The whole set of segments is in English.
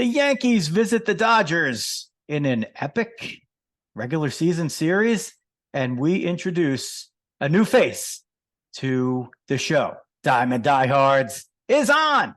The Yankees visit the Dodgers in an epic regular season series, and we introduce a new face to the show. Diamond Diehards is on.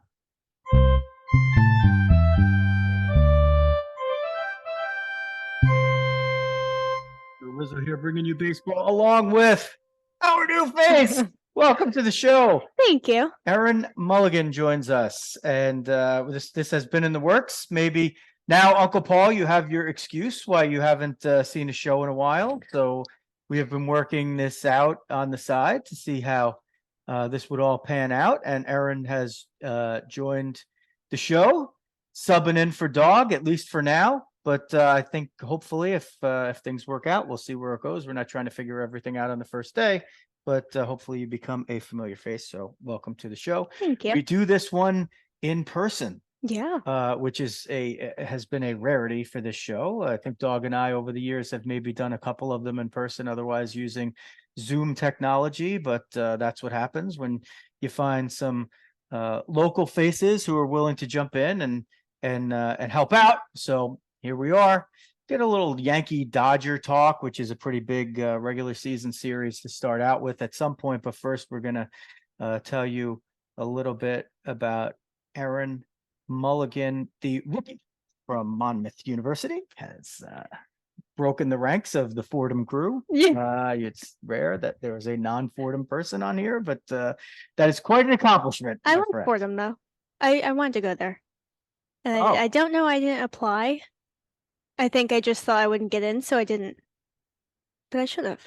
Rizzo here bringing you baseball along with our new face. Welcome to the show. Thank you. Erin Mulligan joins us, and this has been in the works. Maybe now, Uncle Paul, you have your excuse why you haven't seen a show in a while. So we have been working this out on the side to see how this would all pan out. And Erin has joined the show, subbing in for Dog, at least for now. But I think hopefully if things work out, we'll see where it goes. We're not trying to figure everything out on the first day, but hopefully you become a familiar face. So welcome to the show. Thank you. We do this one in person. Yeah. Which is has been a rarity for this show. I think Dog and I over the years have maybe done a couple of them in person, otherwise using Zoom technology. But that's what happens when you find some local faces who are willing to jump in and help out. So here we are. Get a little Yankee Dodger talk, which is a pretty big regular season series to start out with at some point. But first, we're going to tell you a little bit about Erin Mulligan, the rookie from Monmouth University, has broken the ranks of the Fordham crew. Yeah. It's rare that there is a non-Fordham person on here, but that is quite an accomplishment. I went Fordham, though. I wanted to go there. And I don't know, I didn't apply. I think I just thought I wouldn't get in, so I didn't. But I should have.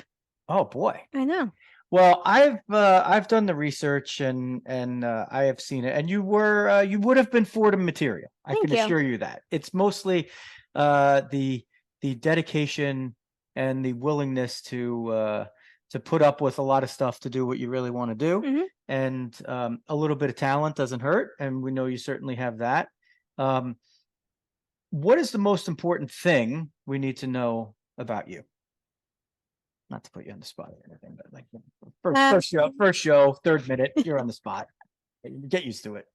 Oh boy. I know. Well, I've done the research and I have seen it, and you would have been Fordham material. I can assure you that. It's mostly the dedication and the willingness to put up with a lot of stuff to do what you really want to do, Mm-hmm. and a little bit of talent doesn't hurt, and we know you certainly have that. What is the most important thing we need to know about you? Not to put you on the spot or anything, but like first show, third minute, you're on the spot. Get used to it.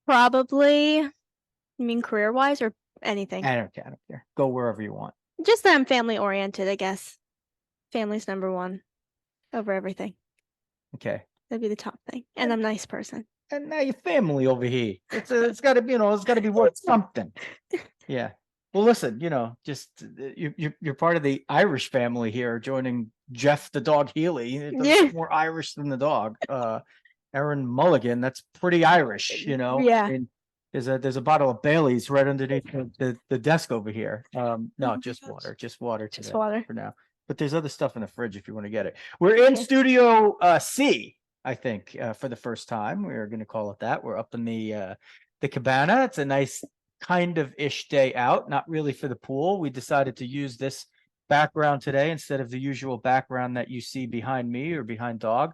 Probably, you mean career-wise or anything? I don't care. Go wherever you want. Just that I'm family-oriented, I guess. Family's number one over everything. Okay. That'd be the top thing. And I'm a nice person. And now your family over here. It's got to be, it's got to be worth something. Yeah. Well, listen, just you're part of the Irish family here, joining Jeff the dog Healy. It's more Irish than the dog. Erin Mulligan, that's pretty Irish, Yeah. I mean, there's a bottle of Bailey's right underneath the desk over here. No, just water today for now. But there's other stuff in the fridge if you want to get it. We're in Studio C, I think, for the first time. We're going to call it that. We're up in the cabana. It's a nice kind of ish day out, not really for the pool. We decided to use this background today instead of the usual background that you see behind me or behind Dog,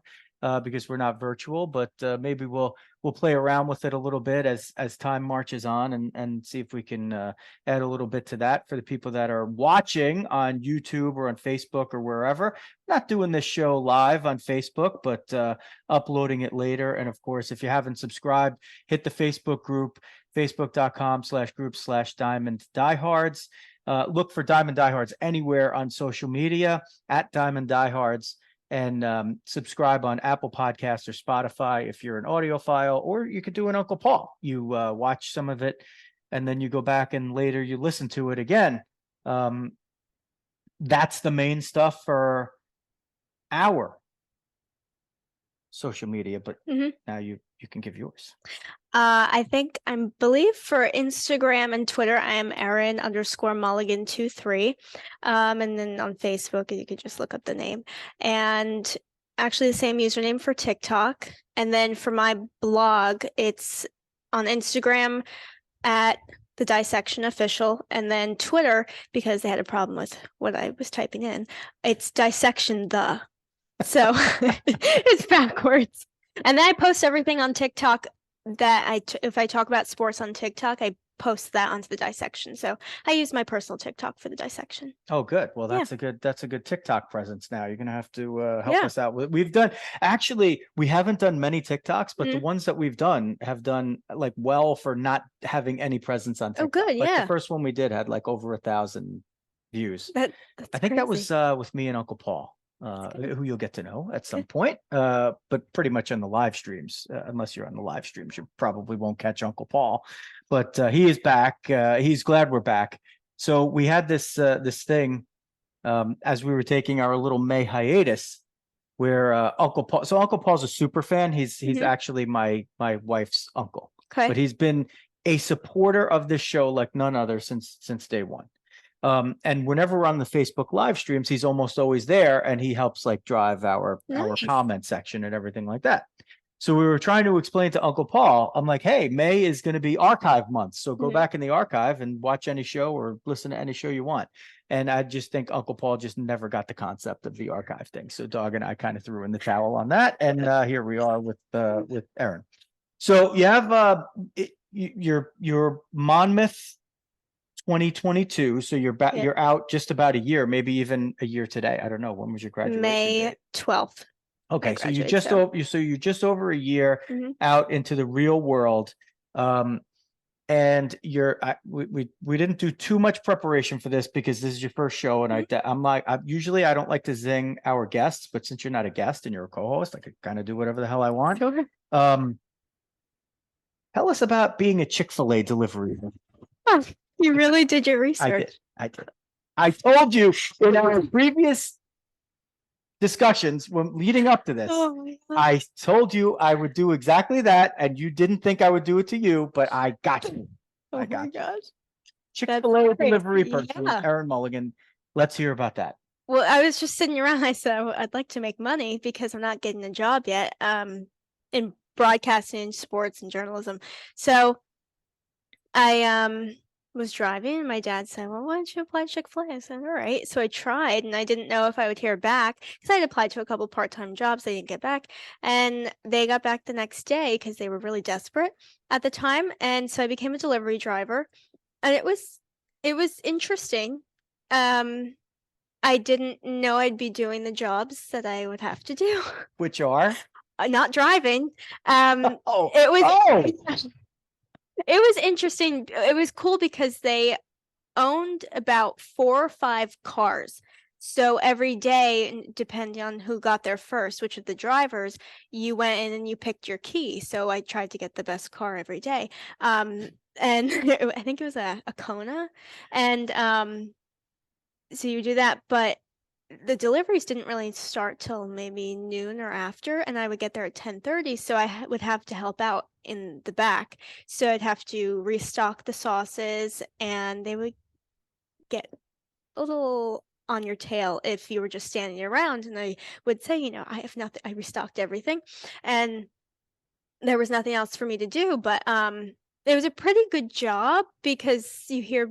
because we're not virtual, but maybe we'll play around with it a little bit as time marches on and see if we can add a little bit to that for the people that are watching on YouTube or on Facebook or wherever. Not doing this show live on Facebook, but uploading it later. And of course, if you haven't subscribed, hit the Facebook group, facebook.com/group/Diamond Diehards. Look for Diamond Diehards anywhere on social media at Diamond Diehards, and subscribe on Apple Podcasts or Spotify if you're an audiophile, or you could do an Uncle Paul. You watch some of it and then you go back and later you listen to it again. That's the main stuff for our social media, but now you can give yours. I believe for Instagram and Twitter, I am Erin_Mulligan23. And then on Facebook, you could just look up the name. And actually the same username for TikTok. And then for my blog, it's on Instagram at The Dissection Official. And then Twitter, because they had a problem with what I was typing in, it's Dissection The. So it's backwards. And then I post everything on TikTok that if I talk about sports on TikTok, I post that onto the dissection. So I use my personal TikTok for the dissection. Oh, good. Well, Yeah. that's a good TikTok presence now. You're gonna have to help Yeah. us out. We've done actually we haven't done many TikToks, but the Mhm. ones that we've done have done like well for not having any presence on Oh, TikTok. good. Like the Yeah. first one we did had like over 1,000 views. That's I think that was crazy. with me and Uncle Paul, good. who you'll get to know at some Good. point. But pretty much on the live streams, unless you're on the live streams, you probably won't catch Uncle Paul. But he is back. He's glad we're back. So we had this thing as we were taking our little May hiatus, where Uncle Paul. So Uncle Paul's a super fan. He's Mhm. actually my wife's uncle, Okay. but he's been a supporter of this show like none other since day one. And whenever we're on the Facebook live streams, he's almost always there, and he helps like drive our Nice. comment section and everything like that. So we were trying to explain to Uncle Paul, I'm like, hey, May is going to be archive month. So go Mhm. back in the archive and watch any show or listen to any show you want. And I just think Uncle Paul just never got the concept of the archive thing. So Dog and I kind of threw in the towel on that. And here we are with Erin. So you have your Monmouth 2022. So you're back, Yeah. you're out just about a year, maybe even a year today. I don't know. When was your graduation May date? 12th. Okay, so you graduate, just so. over you're just over a year Mhm. out into the real world. And we didn't do too much preparation for this because this is your first show, and I'm like, usually I don't like to zing our guests, but since you're not a guest and you're a co-host, I could kind of do whatever the hell I want. Sure. Tell us about being a Chick-fil-A delivery. Oh, you really did your research. I did. I told you in our previous discussions when leading up to this, Oh my God. I told you I would do exactly that, and you didn't think I would do it to you, but I got you. Oh my gosh. Chick-fil-A great. delivery person, Yeah. Erin Mulligan. Let's hear about that. Well, I was just sitting around. I said I'd like to make money because I'm not getting a job yet in broadcasting, sports, and journalism. So I was driving, and my dad said, well, why don't you apply to Chick-fil-A? I said, all right. So I tried, and I didn't know if I would hear back because I had applied to a couple part-time jobs. They didn't get back, and they got back the next day because they were really desperate at the time. And so I became a delivery driver, and it was interesting. I didn't know I'd be doing the jobs that I would have to do. Which are? Not driving. Oh, it was it was interesting. It was cool because they owned about 4 or 5 cars. So every day, depending on who got there first, which of the drivers, you went in and you picked your key. So I tried to get the best car every day. And I think it was a Kona. And so you do that, but the deliveries didn't really start till maybe noon or after, and I would get there at 10:30, so I would have to help out in the back. So I'd have to restock the sauces, and they would get a little on your tail if you were just standing around. And I would say, I have nothing, I restocked everything, and there was nothing else for me to do. But it was a pretty good job because you hear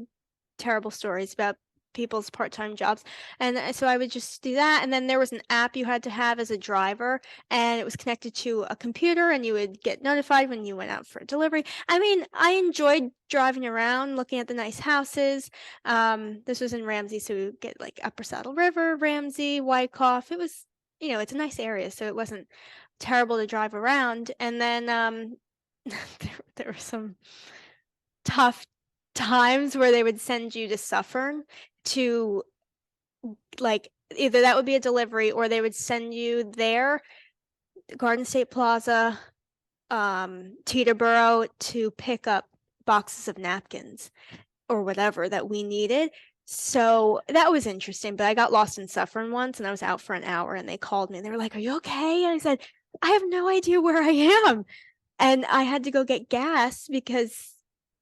terrible stories about people's part-time jobs, and so I would just do that. And then there was an app you had to have as a driver, and it was connected to a computer, and you would get notified when you went out for a delivery. I mean, I enjoyed driving around looking at the nice houses. This was in Ramsey, so we would get like Upper Saddle River, Ramsey, Wyckoff. It was, it's a nice area, so it wasn't terrible to drive around. And then there were some tough times where they would send you to Suffern to, like, either that would be a delivery or they would send you there, Garden State Plaza, Teterboro, to pick up boxes of napkins or whatever that we needed. So that was interesting, but I got lost in Suffern once, and I was out for an hour, and they called me and they were like, are you okay? And I said, I have no idea where I am. And I had to go get gas because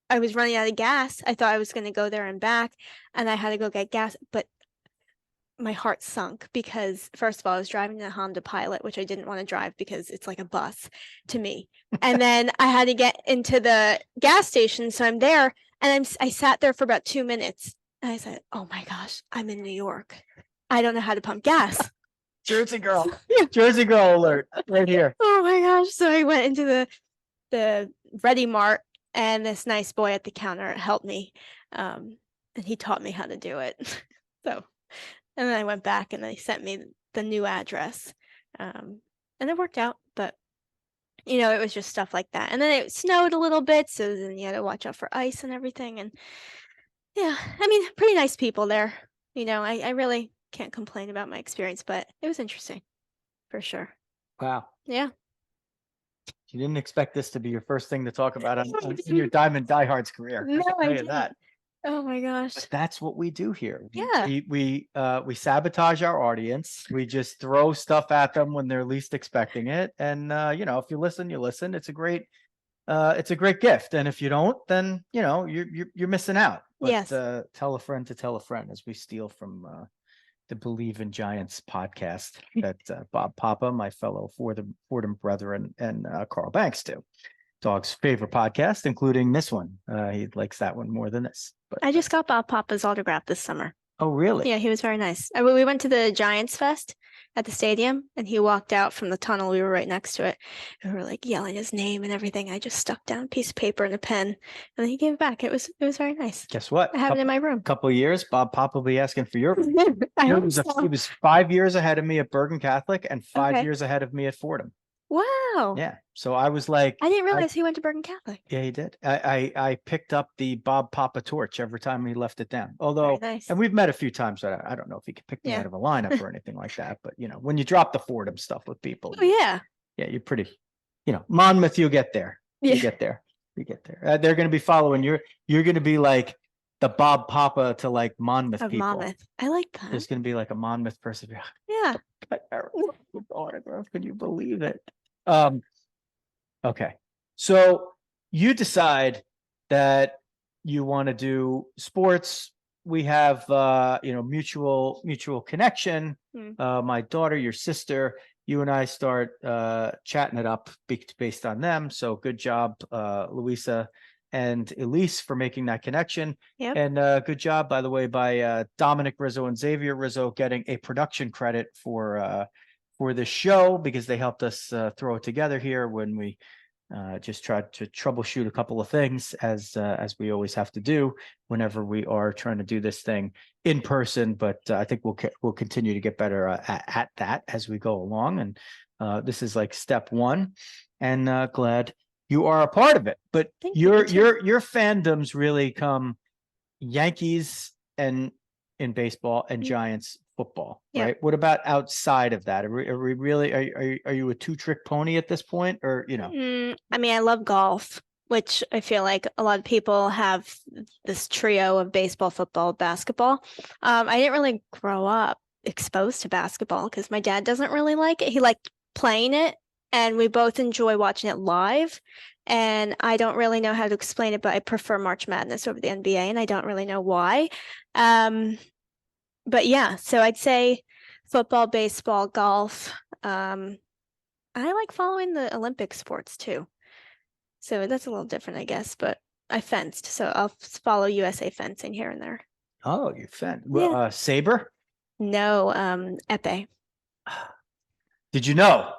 I was running out of gas. I thought I was going to go there and back, and I had to go get gas, but my heart sunk because, first of all, I was driving a Honda Pilot, which I didn't want to drive because it's like a bus to me. And then I had to get into the gas station, so I'm there, and I sat there for about 2 minutes, and I said, oh my gosh, I'm in New York. I don't know how to pump gas. Jersey girl. Jersey girl alert right here. Oh my gosh. So I went into the Ready Mart, And this nice boy at the counter helped me. And he taught me how to do it. So, and then I went back and they sent me the new address. And it worked out, but it was just stuff like that. And then it snowed a little bit, so then you had to watch out for ice and everything. And yeah, I mean, pretty nice people there. I really can't complain about my experience, but it was interesting for sure. Wow. Yeah. You didn't expect this to be your first thing to talk about in your Diamond Diehards career. No, I didn't. That. Oh my gosh. But that's what we do here. Yeah. We sabotage our audience. We just throw stuff at them when they're least expecting it. And if you listen, you listen. It's a great gift. And if you don't, then you're missing out. But, yes. Tell a friend to tell a friend, as we steal from the Believe in Giants podcast that Bob Papa, my fellow Fordham brethren, and Carl Banks do. Dog's favorite podcast, including this one. He likes that one more than this. But I just got Bob Papa's autograph this summer. Oh, really? Yeah, he was very nice. We went to the Giants Fest at the stadium, and he walked out from the tunnel. We were right next to it. And we were like yelling his name and everything. I just stuck down a piece of paper and a pen, and then he gave it back. It was very nice. Guess what? I have it in my room. Couple of years, Bob Papa will be asking for your. He was 5 years ahead of me at Bergen Catholic and 5 years ahead of me at Fordham. Wow. Yeah. So I was like, I didn't realize he went to Bergen Catholic. Yeah, he did. I picked up the Bob Papa torch every time he left it down. Although, nice. And we've met a few times. But I don't know if he could pick me out of a lineup or anything like that. But when you drop the Fordham stuff with people, yeah, you're pretty. Monmouth, you'll get there. Yeah. You get there. They're going to be following. You're going to be like the Bob Papa to like Monmouth of people. Monmouth. I like that. There's going to be like a Monmouth person. Yeah. Autograph. Can you believe it? Okay. So you decide that you want to do sports. We have, mutual connection. My daughter, your sister, you and I start chatting it up based on them. So good job, Louisa and Elise, for making that connection. Yep. And good job, by the way, by Dominic Rizzo and Xavier Rizzo getting a production credit for this show, because they helped us throw it together here when we just tried to troubleshoot a couple of things, as we always have to do whenever we are trying to do this thing in person. But I think we'll continue to get better at that as we go along. And this is like step one, and glad you are a part of it. But your fandoms really come Yankees and in baseball and Giants football, right? What about outside of that? Are we really, are you a two-trick pony at this point, or I mean, I love golf, which I feel like a lot of people have this trio of baseball, football, basketball. I didn't really grow up exposed to basketball because my dad doesn't really like it. He liked playing it, and we both enjoy watching it live. And I don't really know how to explain it, but I prefer March Madness over the NBA, and I don't really know why. But yeah, so I'd say football, baseball, golf. I like following the Olympic sports too. So that's a little different, I guess, but I fenced, so I'll follow USA fencing here and there. Oh, you fence. Well, saber? No, epee. Did you know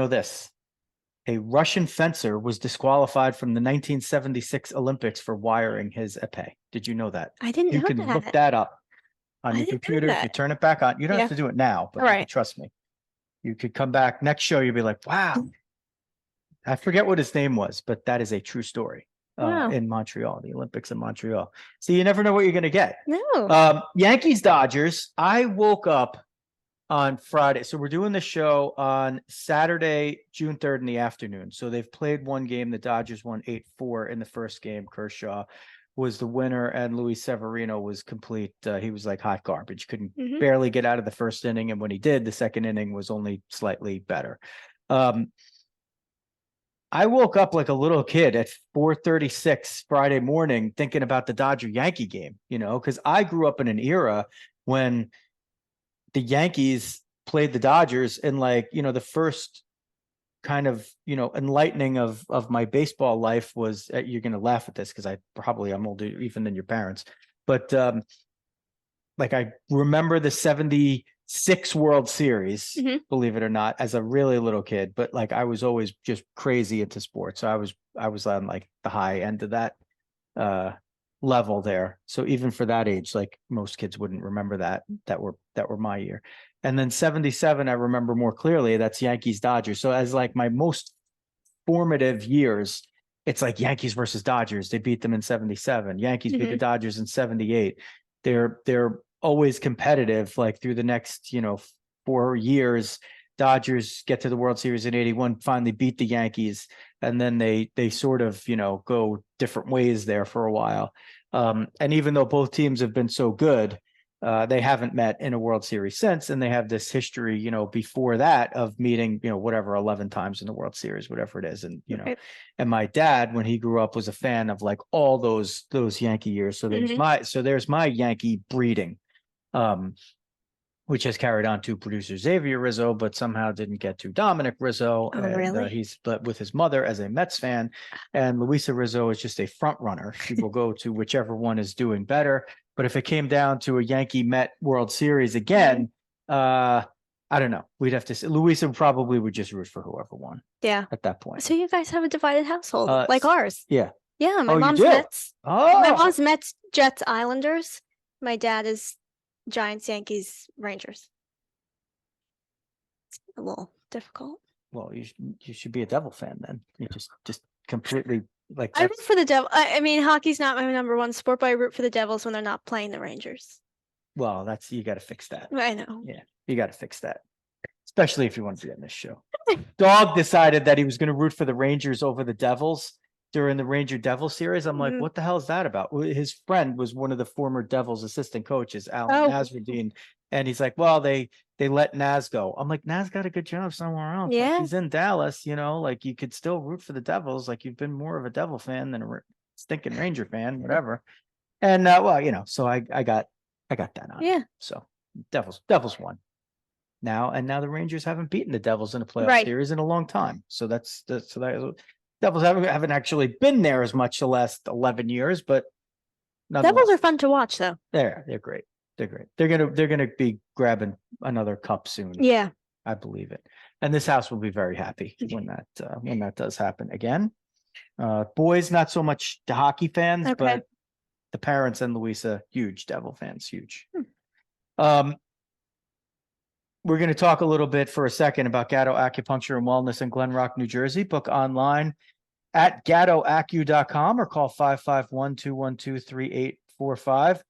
this? A Russian fencer was disqualified from the 1976 Olympics for wiring his epee. Did you know that? I didn't know that. You can look that up on your computer. If you turn it back on, you don't have to do it now, but trust me. You could come back next show. You'll be like, wow. I forget what his name was, but that is a true story in Montreal, the Olympics in Montreal. So you never know what you're going to get. No. Yankees, Dodgers. I woke up on Friday. So we're doing the show on Saturday, June 3rd in the afternoon. So they've played one game. The Dodgers won 8-4 in the first game. Kershaw was the winner, and Luis Severino was complete. He was like hot garbage. Couldn't barely get out of the first inning. And when he did, the second inning was only slightly better. I woke up like a little kid at 4:36 Friday morning thinking about the Dodger-Yankee game, because I grew up in an era when the Yankees played the Dodgers, and the first kind of, enlightening of my baseball life was, you're going to laugh at this because I'm older even than your parents, but I remember the 76 6 World Series, Mhm. believe it or not, as a really little kid. But like I was always just crazy into sports. So I was on like the high end of that level there. So even for that age, like most kids wouldn't remember that were my year. And then 77, I remember more clearly. That's Yankees Dodgers. So as like my most formative years, it's like Yankees versus Dodgers. They beat them in 77. Yankees beat the Dodgers in 78. They're always competitive, like through the next, 4 years. Dodgers get to the World Series in 81, finally beat the Yankees, and then they sort of, go different ways there for a while. And even though both teams have been so good, they haven't met in a World Series since, and they have this history, before that of meeting, whatever, 11 times in the World Series, whatever it is. And, Right. and my dad, when he grew up, was a fan of like all those Yankee years. So there's my Yankee breeding, which has carried on to producer Xavier Rizzo, but somehow didn't get to Dominic Rizzo. Oh, really? He's split with his mother as a Mets fan, and Luisa Rizzo is just a front runner. She will go to whichever one is doing better. But if it came down to a Yankee Met World Series again, I don't know. We'd have to see. Luisa probably would just root for whoever won. Yeah. At that point. So you guys have a divided household, like ours. Yeah. Yeah. My Oh, you mom's do? Mets. Oh. My mom's Mets, Jets, Islanders. My dad is Giants, Yankees, Rangers. It's a little difficult. Well, you should be a Devil fan then. You just completely like. I root for the Devil. I mean, hockey's not my number one sport, but I root for the Devils when they're not playing the Rangers. Well, you got to fix that. I know. Yeah, you got to fix that, especially if you want to be on this show. Dog decided that he was going to root for the Rangers over the Devils during the Ranger Devil series. I'm like, what the hell is that about? His friend was one of the former Devils assistant coaches, Alan Nasruddin, and he's like, well, they let Naz go. I'm like, Naz got a good job somewhere else. Yeah, like, he's in Dallas. Like you could still root for the Devils. Like you've been more of a Devil fan than a stinking Ranger fan, whatever. And so I got that on. Yeah. So Devils won. Now the Rangers haven't beaten the Devils in a playoff series in a long time. So Devils haven't actually been there as much the last 11 years, but Devils are fun to watch though. They're great. They're great. They're gonna be grabbing another cup soon. Yeah. I believe it. And this house will be very happy when that does happen again. Boys, not so much the hockey fans, but the parents and Luisa, huge Devil fans, huge. We're going to talk a little bit for a second about Gatto Acupuncture and Wellness in Glen Rock, New Jersey. Book online at gattoacu.com or call 551-212-3845.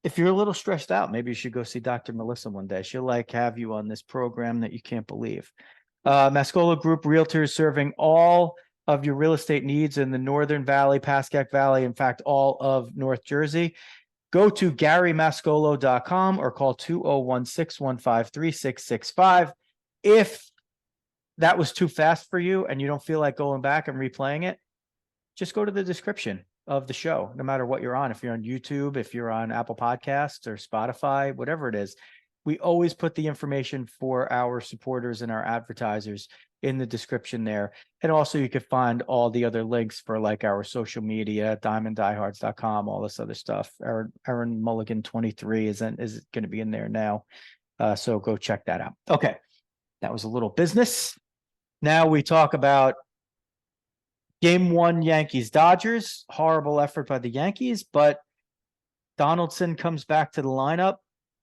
If you're a little stressed out, maybe you should go see Dr. Melissa one day. She'll have you on this program that you can't believe. Mascolo Group Realtors serving all of your real estate needs in the Northern Valley, Pascack Valley, in fact, all of North Jersey. Go to GaryMascolo.com or call 201-615-3665. If that was too fast for you and you don't feel like going back and replaying it, just go to the description of the show, no matter what you're on. If you're on YouTube, if you're on Apple Podcasts or Spotify, whatever it is, we always put the information for our supporters and our advertisers in the description there. And also you could find all the other links for like our social media, diamonddiehards.com, all this other stuff. Erin Mulligan 23 is going to be in there now. So go check that out. Okay. That was a little business. Now we talk about Game 1 Yankees Dodgers. Horrible effort by the Yankees, but Donaldson comes back to the lineup.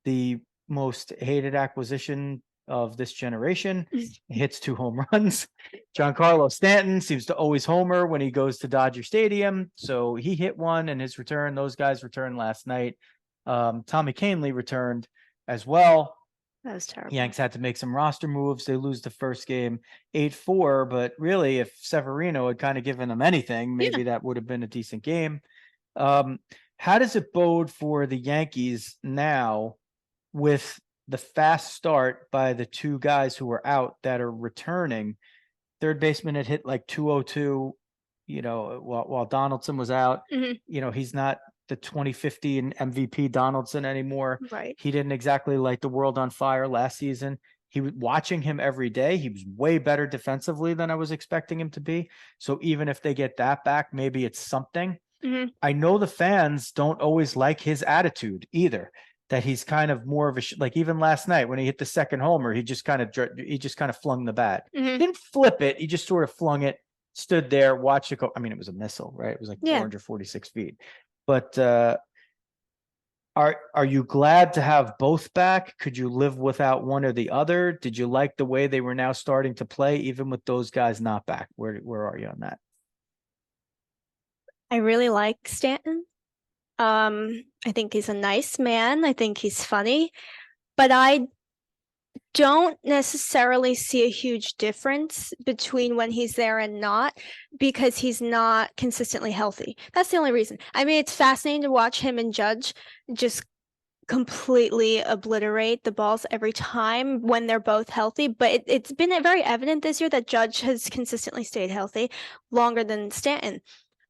The most hated acquisition of this generation. Hits 2 home runs. Giancarlo Stanton seems to always homer when he goes to Dodger Stadium. So he hit one in his return. Those guys returned last night. Tommy Kahnle returned as well. That was terrible. Yanks had to make some roster moves. They lose the first game 8-4, but really if Severino had kind of given them anything, maybe that would have been a decent game. How does it bode for the Yankees now with the fast start by the 2 guys who are out that are returning? Third baseman had hit like 202, while Donaldson was out. He's not the 2015 MVP Donaldson anymore. Right. He didn't exactly light the world on fire last season. He was watching him every day. He was way better defensively than I was expecting him to be. So even if they get that back, maybe it's something. I know the fans don't always like his attitude either. that he's kind of more of a like even last night when he hit the second homer, he just kind of flung the bat. Didn't flip it. He just sort of flung it, stood there, watched it go. I mean, it was a missile, right? It was like 446 feet. But are you glad to have both back? Could you live without one or the other? Did you like the way they were now starting to play, even with those guys not back? Where are you on that? I really like Stanton. I think he's a nice man. I think he's funny, but I don't necessarily see a huge difference between when he's there and not, because he's not consistently healthy. That's the only reason. I mean, it's fascinating to watch him and Judge just completely obliterate the balls every time when they're both healthy, but it's been very evident this year that Judge has consistently stayed healthy longer than Stanton.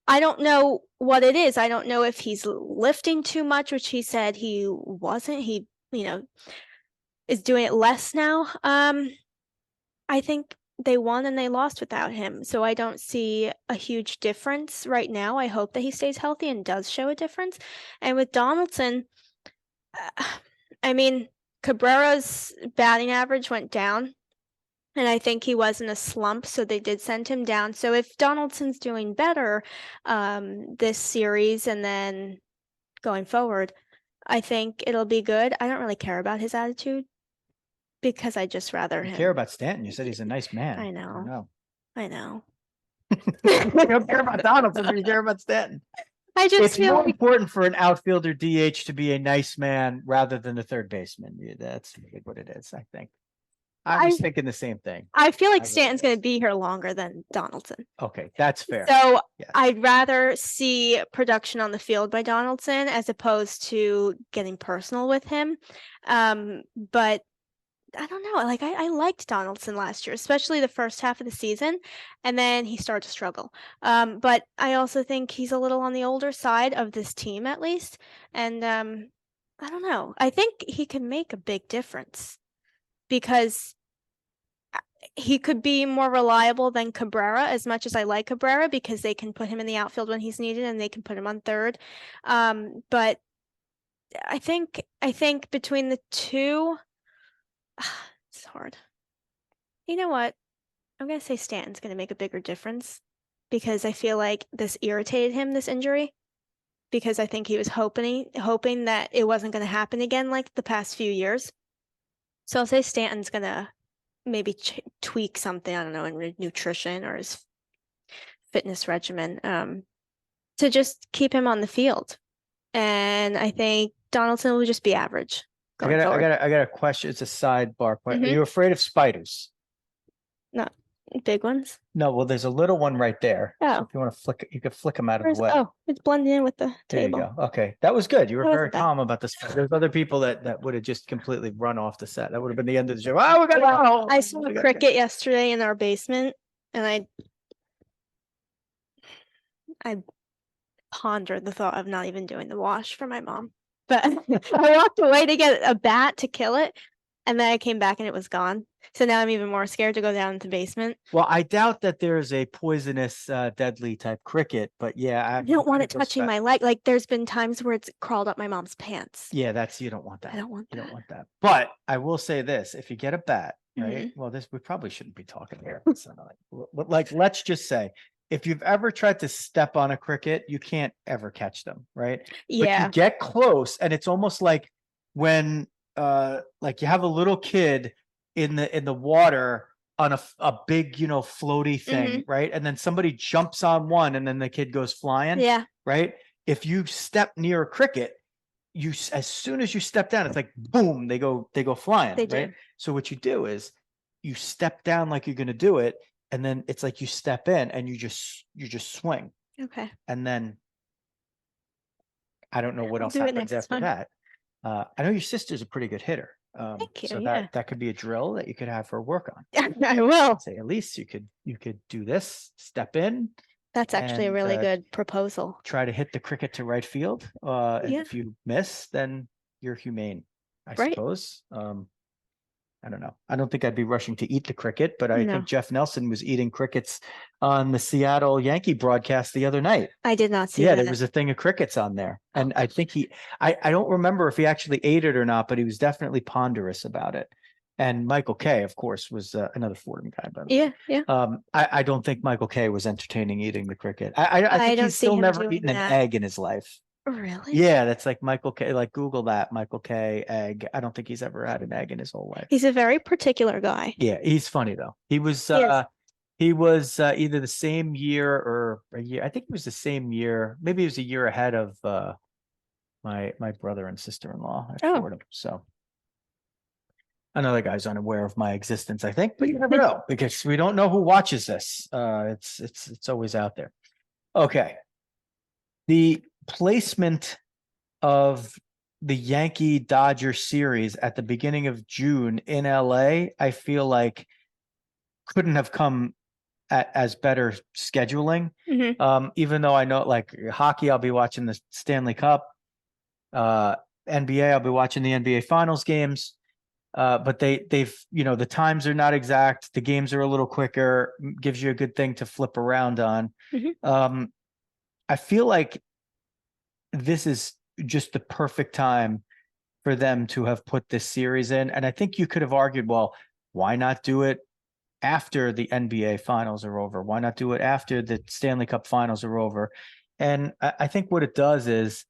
I don't know what it is. I don't know if he's lifting too much, which he said he wasn't. He, is doing it less now. I think they won and they lost without him. So I don't see a huge difference right now. I hope that he stays healthy and does show a difference. And with Donaldson, I mean, Cabrera's batting average went down, and I think he was in a slump, so they did send him down. So if Donaldson's doing better this series and then going forward, I think it'll be good. I don't really care about his attitude because I just rather him. Care about Stanton? You said he's a nice man. I know. You don't care about Donaldson, but you care about Stanton. It's feel more important for an outfielder DH to be a nice man rather than a third baseman. Yeah, that's really what it is, I think. I was thinking the same thing. I feel like Stanton's going to be here longer than Donaldson. Okay, that's fair. So I'd rather see production on the field by Donaldson as opposed to getting personal with him. But I don't know. Like I liked Donaldson last year, especially the first half of the season, and then he started to struggle. But I also think he's a little on the older side of this team, at least. And I don't know. I think he can make a big difference because he could be more reliable than Cabrera, as much as I like Cabrera, because they can put him in the outfield when he's needed and they can put him on third. But I think between the two, it's hard. You know what? I'm going to say Stanton's going to make a bigger difference because I feel like this irritated him, this injury, because I think he was hoping that it wasn't going to happen again like the past few years. So I'll say Stanton's going to maybe tweak something, I don't know, in nutrition or his fitness regimen to just keep him on the field. And I think Donaldson will just be average. I got a question. It's a sidebar question. Are you afraid of spiders? Not big ones. No, well, there's a little one right there. Oh. So if you want to flick it, you can flick them out of the way. Oh, it's blending in with the table. There you go. Okay, that was good. You were very calm about this. There's other people that would have just completely run off the set. That would have been the end of the show. Oh, we got to go. I saw a cricket yesterday in our basement, and I pondered the thought of not even doing the wash for my mom. But I walked away to get a bat to kill it, and then I came back and it was gone. So now I'm even more scared to go down into the basement. Well, I doubt that there's a poisonous, deadly type cricket, but yeah. I don't want it touching my leg. Like there's been times where it's crawled up my mom's pants. Yeah, you don't want that. I don't want that. You don't want that. But I will say this, if you get a bat, right? Well, we probably shouldn't be talking here. So like, let's just say, if you've ever tried to step on a cricket, you can't ever catch them, right? Yeah. But you get close, and it's almost like when like you have a little kid in the water on a big, floaty thing, right? And then somebody jumps on one and then the kid goes flying. Yeah. Right? If you step near a cricket, as soon as you step down, it's like boom, they go flying. They right? do. So what you do is you step down like you're gonna do it, and then it's like you step in and you just swing. Okay. And then I don't know what else happens after that. I know your sister's a pretty good hitter. Thank you. So that could be a drill that you could have her work on. I will. Say, Elise, you could do this, step in. That's actually a really good proposal. Try to hit the cricket to right field. And if you miss, then you're humane, I suppose. I don't know. I don't think I'd be rushing to eat the cricket, but I think Jeff Nelson was eating crickets on the Seattle Yankee broadcast the other night. I did not see Yeah, that. there was a thing of crickets on there. And I think I don't remember if he actually ate it or not, but he was definitely ponderous about it. And Michael Kay, of course, was another Fordham guy. By the way. Yeah. I don't think Michael Kay was entertaining eating the cricket. I think don't he's see still him never doing eaten an that. egg in his life. Really? Yeah, that's like Michael Kay. Like Google that, Michael Kay egg. I don't think he's ever had an egg in his whole life. He's a very particular guy. Yeah, he's funny though. He was either the same year or a year. I think it was the same year. Maybe it was a year ahead of my brother and sister-in-law at Fordham. So another guy's unaware of my existence, I think, but you never know because we don't know who watches this. It's always out there. Okay. The placement of the Yankee Dodger series at the beginning of June in LA, I feel like couldn't have come as better scheduling. Even though I know like hockey, I'll be watching the Stanley Cup. NBA, I'll be watching the NBA Finals games. But they've the times are not exact. The games are a little quicker. Gives you a good thing to flip around on. I feel like this is just the perfect time for them to have put this series in. And I think you could have argued, well, why not do it after the NBA finals are over? Why not do it after the Stanley Cup finals are over? And I think what it does is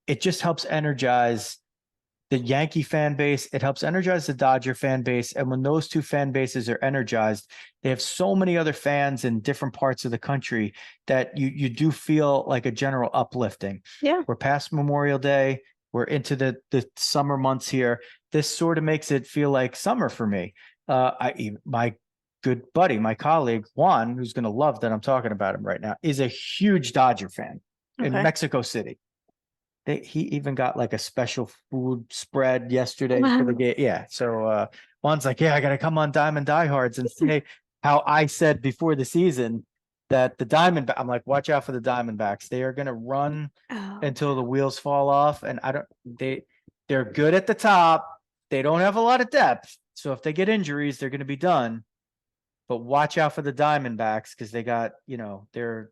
it just helps energize the Yankee fan base. It helps energize the Dodger fan base. And when those two fan bases are energized, they have so many other fans in different parts of the country that you do feel like a general uplifting. Yeah. We're past Memorial Day. We're into the summer months here. This sort of makes it feel like summer for me. My good buddy, my colleague, Juan, who's going to love that I'm talking about him right now, is a huge Dodger fan in Mexico City. He even got like a special food spread yesterday for the game. Yeah. So Juan's like, yeah, I got to come on Diamond Diehards and say how I said before the season that the I'm like, watch out for the Diamondbacks. They are going to run until the wheels fall off. And they're good at the top. They don't have a lot of depth. So if they get injuries, they're going to be done. But watch out for the Diamondbacks because they got, they're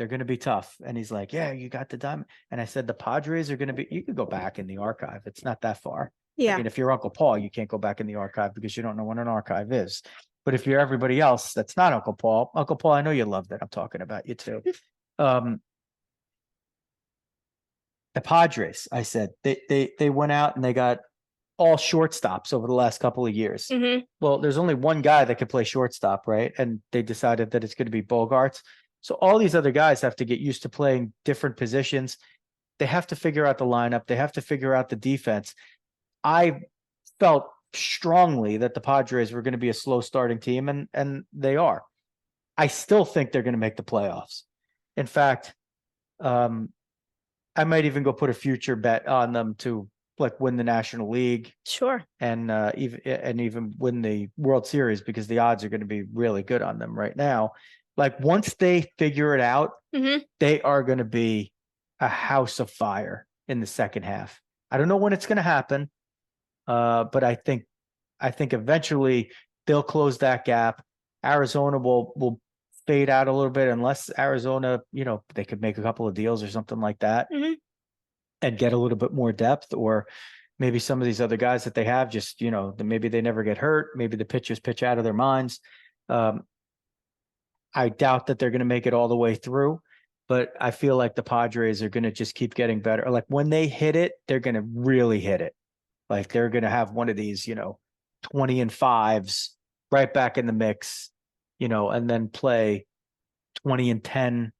going to be tough. And he's like, yeah, you got the Diamond. And I said, the Padres are going to be, you could go back in the archive. It's not that far. Yeah. I mean, if you're Uncle Paul, you can't go back in the archive because you don't know what an archive is. But if you're everybody else, that's not Uncle Paul. Uncle Paul, I know you love that. I'm talking about you too. The Padres, I said, they went out and they got all shortstops over the last couple of years. Well, there's only one guy that could play shortstop, right? And they decided that it's going to be Bogarts. So all these other guys have to get used to playing different positions. They have to figure out the lineup. They have to figure out the defense. I felt strongly that the Padres were going to be a slow starting team, and they are. I still think they're going to make the playoffs. In fact, I might even go put a future bet on them to like win the National League. Sure. And even win the World Series because the odds are going to be really good on them right now. Like once they figure it out, they are going to be a house of fire in the second half. I don't know when it's going to happen, but I think eventually they'll close that gap. Arizona will fade out a little bit unless Arizona, they could make a couple of deals or something like that and get a little bit more depth, or maybe some of these other guys that they have just, maybe they never get hurt. Maybe the pitchers pitch out of their minds. I doubt that they're going to make it all the way through, but I feel like the Padres are going to just keep getting better. Like when they hit it, they're going to really hit it. Like they're going to have one of these, 20-5s right back in the mix, and then play 20-10,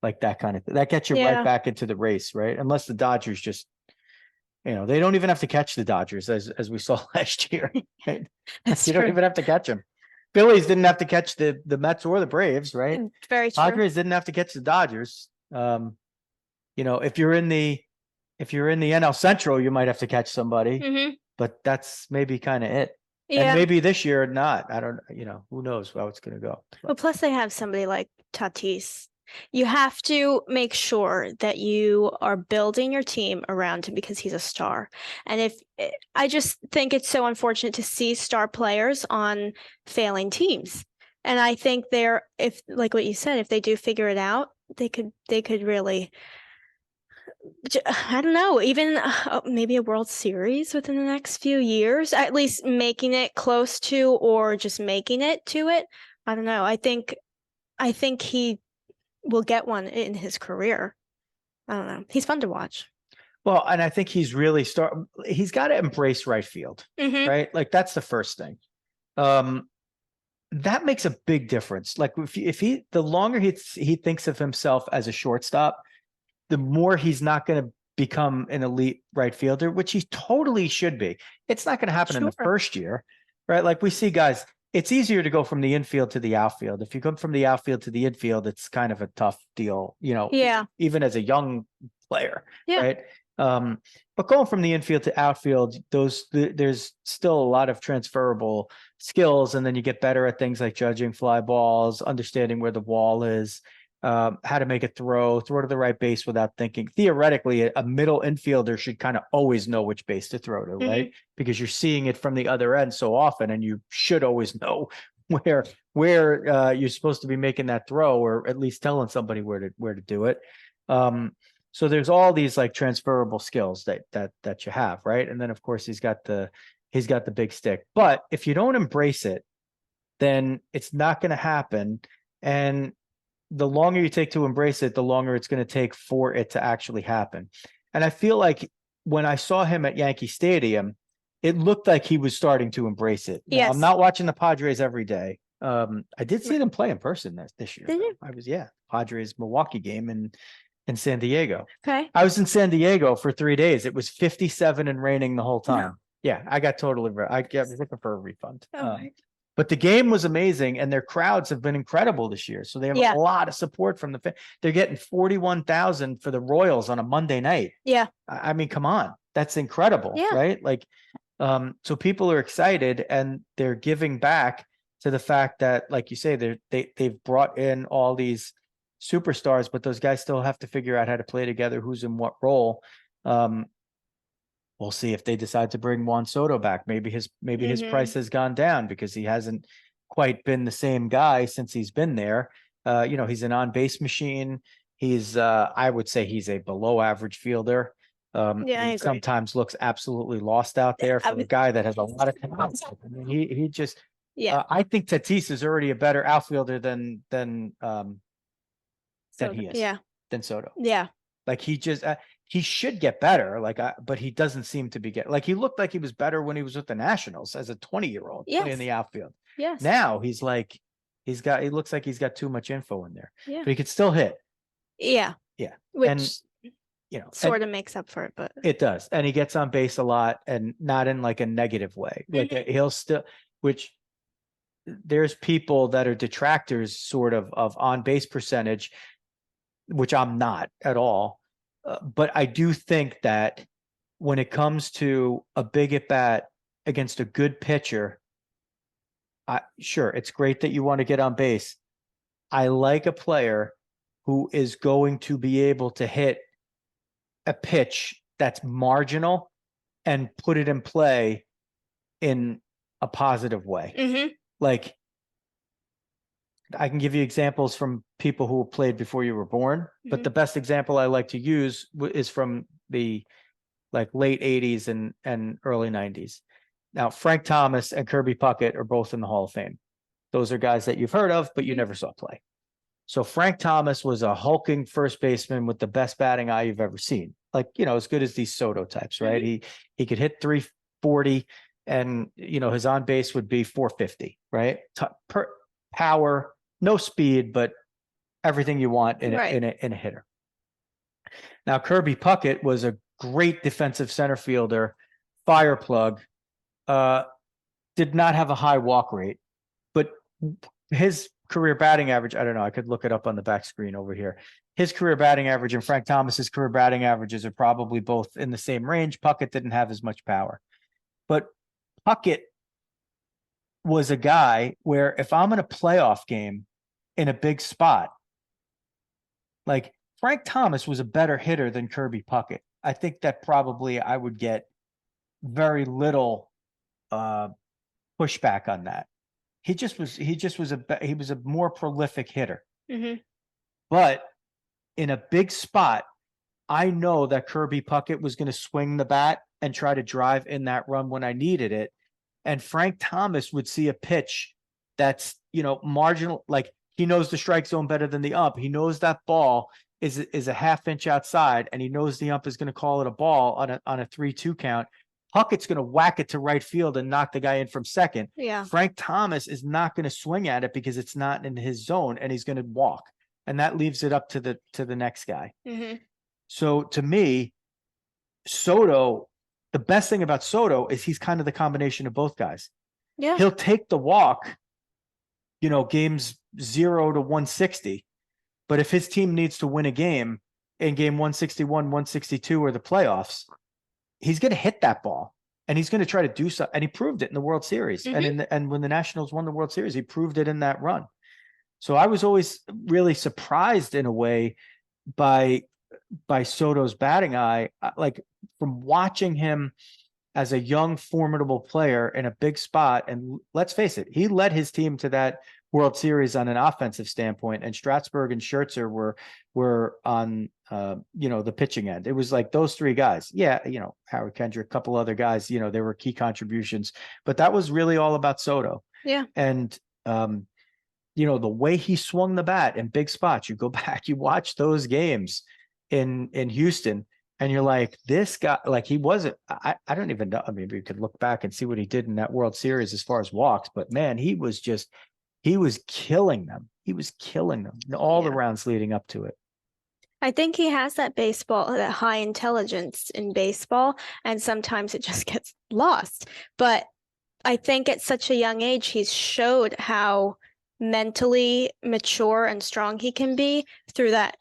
like that kind of thing. That gets you right back into the race, right? Unless the Dodgers just, they don't even have to catch the Dodgers as we saw last year. Right? You don't even have to catch them. Phillies didn't have to catch the Mets or the Braves, right? Very true. Padres didn't have to catch the Dodgers. If you're in the NL Central, you might have to catch somebody, but that's maybe kind of it. Yeah. And maybe this year not. I don't. Who knows how it's going to go. Well, plus they have somebody like Tatis You have to make sure that you are building your team around him because he's a star. And I just think it's so unfortunate to see star players on failing teams. And I think if like what you said, if they do figure it out, they could really, I don't know, even maybe a World Series within the next few years, at least making it close to, or just making it to it. I don't know. I think he will get one in his career. I don't know. He's fun to watch. Well, and I think he's really he's got to embrace right field, right? Like that's the first thing. That makes a big difference. Like the longer he thinks of himself as a shortstop, the more he's not going to become an elite right fielder, which he totally should be. It's not going to happen in the first year, right? Like we see guys, it's easier to go from the infield to the outfield. If you come from the outfield to the infield, it's kind of a tough deal, even as a young player, right? But going from the infield to outfield, there's still a lot of transferable skills, and then you get better at things like judging fly balls, understanding where the wall is, how to make a throw to the right base without thinking. Theoretically, a middle infielder should kind of always know which base to throw to, right? Because you're seeing it from the other end so often, and you should always know where you're supposed to be making that throw, or at least telling somebody where to do it. So there's all these like transferable skills that you have, right? And then of course he's got the big stick. But if you don't embrace it, then it's not going to happen. And the longer you take to embrace it, the longer it's going to take for it to actually happen. And I feel like when I saw him at Yankee Stadium, it looked like he was starting to embrace it. Now, I'm not watching the Padres every day. I did see them play in person this year. I was, Padres Milwaukee game in San Diego. Okay. I was in San Diego for 3 days. It was 57 and raining the whole time. No. Yeah, I got totally. I was looking for a refund. But the game was amazing, and their crowds have been incredible this year. So they have a lot of support from the fans. They're getting 41,000 for the Royals on a Monday night. Yeah. I mean, come on, that's incredible, right? Like, so people are excited, and they're giving back to the fact that, like you say, they've brought in all these superstars, but those guys still have to figure out how to play together, who's in what role. We'll see if they decide to bring Juan Soto back. Maybe his price has gone down because he hasn't quite been the same guy since he's been there. He's an on-base machine. He's I would say he's a below average fielder. He sometimes looks absolutely lost out there for a guy that has a lot of talent. I mean, he just I think Tatis is already a better outfielder than he is than Soto. Yeah. Like he just he should get better. But he doesn't seem to be like he looked like he was better when he was with the Nationals as a 20-year-old playing the outfield. Yes. Now he looks like he's got too much info in there. Yeah. But he could still hit. Yeah. Yeah. Which sort of makes up for it, but it does. And he gets on base a lot, and not in like a negative way. Like he'll still, which there's people that are detractors sort of on base percentage, which I'm not at all. But I do think that when it comes to a big at bat against a good pitcher, sure, it's great that you want to get on base. I like a player who is going to be able to hit a pitch that's marginal and put it in play in a positive way. Like, I can give you examples from people who played before you were born, but the best example I like to use is from the late 80s and early 90s. Now, Frank Thomas and Kirby Puckett are both in the Hall of Fame. Those are guys that you've heard of, but you never saw play. So Frank Thomas was a hulking first baseman with the best batting eye you've ever seen. As good as these Soto types, right? He could hit 340, and his on base would be 450, right? Power, no speed, but everything you want in a hitter. Now, Kirby Puckett was a great defensive center fielder, fire plug, did not have a high walk rate, but his career batting average, I don't know, I could look it up on the back screen over here. His career batting average and Frank Thomas's career batting averages are probably both in the same range. Puckett didn't have as much power, but Puckett was a guy where if I'm in a playoff game in a big spot, Like Frank Thomas was a better hitter than Kirby Puckett. I think that probably I would get very little pushback on that. He was a more prolific hitter. Mm-hmm. But in a big spot, I know that Kirby Puckett was going to swing the bat and try to drive in that run when I needed it. And Frank Thomas would see a pitch that's, marginal, like he knows the strike zone better than the ump. He knows that ball is a half inch outside, and he knows the ump is going to call it a ball on a 3-2 count. Puckett's going to whack it to right field and knock the guy in from second. Yeah. Frank Thomas is not going to swing at it because it's not in his zone, and he's going to walk. And that leaves it up to the next guy. Mm-hmm. So to me, Soto, the best thing about Soto is he's kind of the combination of both guys. Yeah. He'll take the walk, games 0 to 160. But if his team needs to win a game in game 161, 162 or the playoffs, he's going to hit that ball and he's going to try to do something. And he proved it in the World Series. Mm-hmm. And when the Nationals won the World Series, he proved it in that run. So I was always really surprised in a way by Soto's batting eye, like from watching him as a young, formidable player in a big spot. And let's face it, he led his team to that World Series on an offensive standpoint, and Strasburg and Scherzer were on the pitching end. It was like those three guys. Yeah, Howard Kendrick, a couple other guys, they were key contributions, but that was really all about Soto. Yeah. And the way he swung the bat in big spots, you go back, you watch those games in Houston, and you're like, this guy, like he wasn't, I don't even know. I mean, we could look back and see what he did in that World Series as far as walks, but man, he was killing them. He was killing them in all the rounds leading up to it. I think he has that high intelligence in baseball, and sometimes it just gets lost. But I think at such a young age, he's showed how mentally mature and strong he can be through that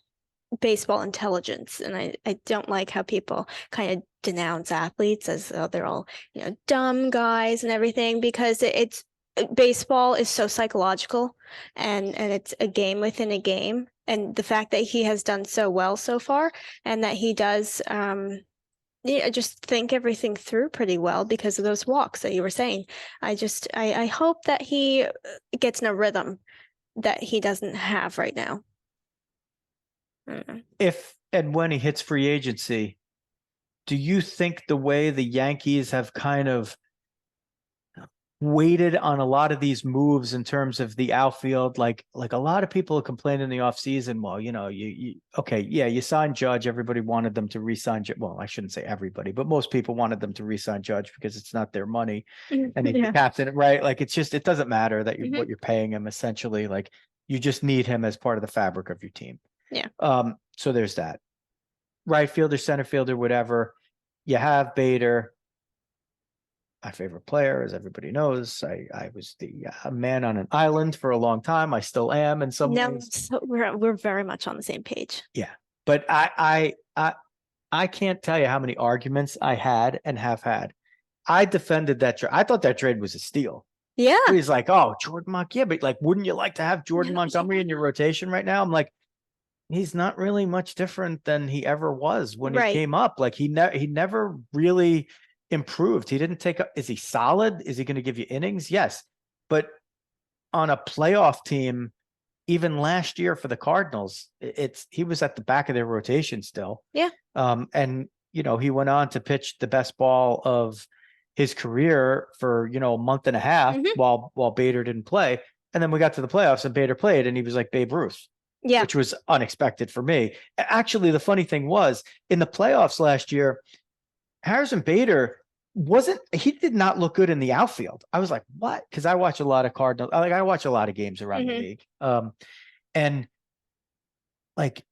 baseball intelligence. And I don't like how people kind of denounce athletes as though they're all, dumb guys and everything, because it's baseball is so psychological, and it's a game within a game. And the fact that he has done so well so far, and that he does just think everything through pretty well because of those walks that you were saying. I hope that he gets in a rhythm that he doesn't have right now. If and when he hits free agency, do you think the way the Yankees have kind of waited on a lot of these moves in terms of the outfield, like a lot of people complained in the offseason, well, you signed Judge, everybody wanted them to re-sign, well, I shouldn't say everybody, but most people wanted them to re-sign Judge because it's not their money, and he captain it, right? Like it's just, it doesn't matter that what you're paying him, essentially, like you just need him as part of the fabric of your team. Yeah. So there's that. Right fielder, center fielder, whatever. You have Bader, my favorite player, as everybody knows. I was the man on an island for a long time. I still am in some ways. So we're very much on the same page. Yeah, but I can't tell you how many arguments I had and have had. I defended that trade. I thought that trade was a steal. Yeah. He's like, oh, Jordan Montgomery, but like, wouldn't you like to have Jordan Montgomery in your rotation right now? I'm like, he's not really much different than he ever was when he came up. Like he never really improved. He didn't take up. Is he solid? Is he going to give you innings? Yes. But on a playoff team, even last year for the Cardinals, he was at the back of their rotation still. Yeah. And he went on to pitch the best ball of his career for, a month and a half while Bader didn't play. And then we got to the playoffs and Bader played and he was like Babe Ruth. Yeah. Which was unexpected for me. Actually, the funny thing was in the playoffs last year, Harrison Bader he did not look good in the outfield. I was like, what? Because I watch a lot of Cardinals. I watch a lot of games around the league. And like,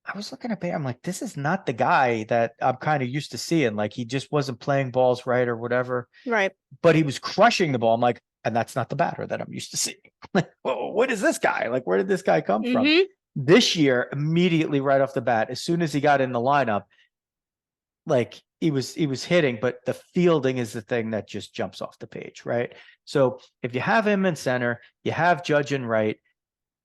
I was looking at Bader. I'm like, this is not the guy that I'm kind of used to seeing. Like, he just wasn't playing balls right or whatever. Right. But he was crushing the ball. I'm like, and that's not the batter that I'm used to seeing. Like, well, what is this guy? Like, where did this guy come from? This year, immediately right off the bat, as soon as he got in the lineup, like he was hitting, but the fielding is the thing that just jumps off the page, right? So if you have him in center, you have Judge in right,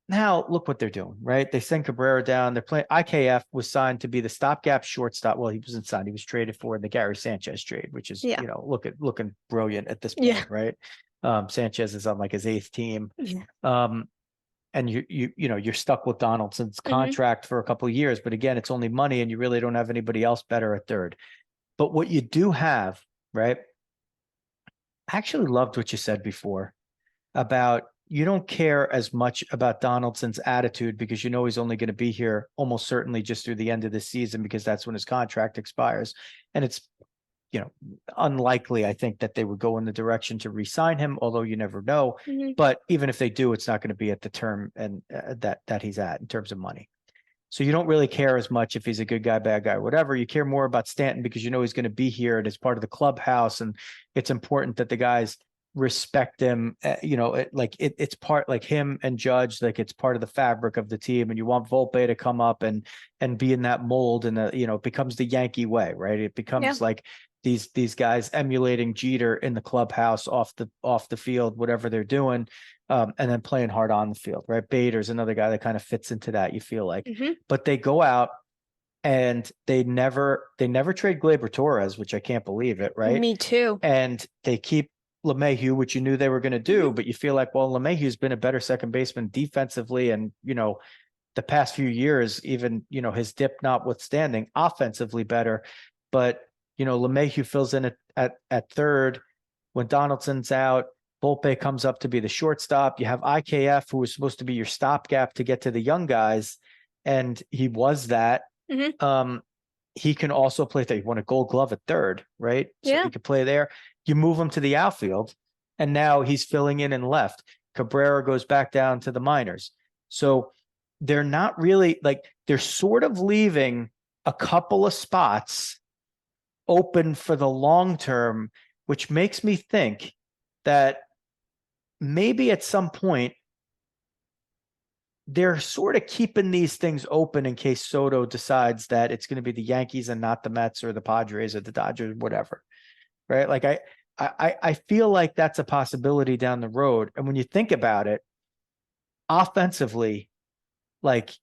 now look what they're doing, right? They send Cabrera down. They're playing. IKF was signed to be the stopgap shortstop. Well, he wasn't signed. He was traded for the Gary Sanchez trade, which is, looking brilliant at this point, right? Sanchez is on like his 8th team. And you're stuck with Donaldson's contract for a couple of years, but again, it's only money and you really don't have anybody else better at third. But what you do have, right? I actually loved what you said before about you don't care as much about Donaldson's attitude because you know he's only going to be here almost certainly just through the end of the season because that's when his contract expires. And it's, unlikely, I think, that they would go in the direction to re-sign him, although you never know. But even if they do, it's not going to be at the term and that he's at in terms of money. So you don't really care as much if he's a good guy, bad guy, whatever. You care more about Stanton because you know he's going to be here and it's part of the clubhouse, and it's important that the guys respect him. It's part like him and Judge, like it's part of the fabric of the team, and you want Volpe to come up and be in that mold, and it becomes the Yankee way, right? It becomes like these guys emulating Jeter in the clubhouse, off the field, whatever they're doing, and then playing hard on the field, right? Bader's another guy that kind of fits into that, you feel like. But they go out and they never trade Gleyber Torres, which I can't believe it, right? Me too. And they keep LeMahieu, which you knew they were going to do, but you feel like, well, LeMahieu's been a better second baseman defensively, and the past few years, even his dip notwithstanding, offensively better. But LeMahieu fills in at third when Donaldson's out. Volpe comes up to be the shortstop. You have IKF, who was supposed to be your stopgap to get to the young guys, and he was that. He can also play third. He won a Gold Glove at third, right? So he could play there. You move him to the outfield, and now he's filling in left. Cabrera goes back down to the minors. So they're not really they're sort of leaving a couple of spots open for the long term, which makes me think that maybe at some point they're sort of keeping these things open in case Soto decides that it's going to be the Yankees and not the Mets or the Padres or the Dodgers, whatever. Right? Like I feel like that's a possibility down the road. And when you think about it, offensively, it's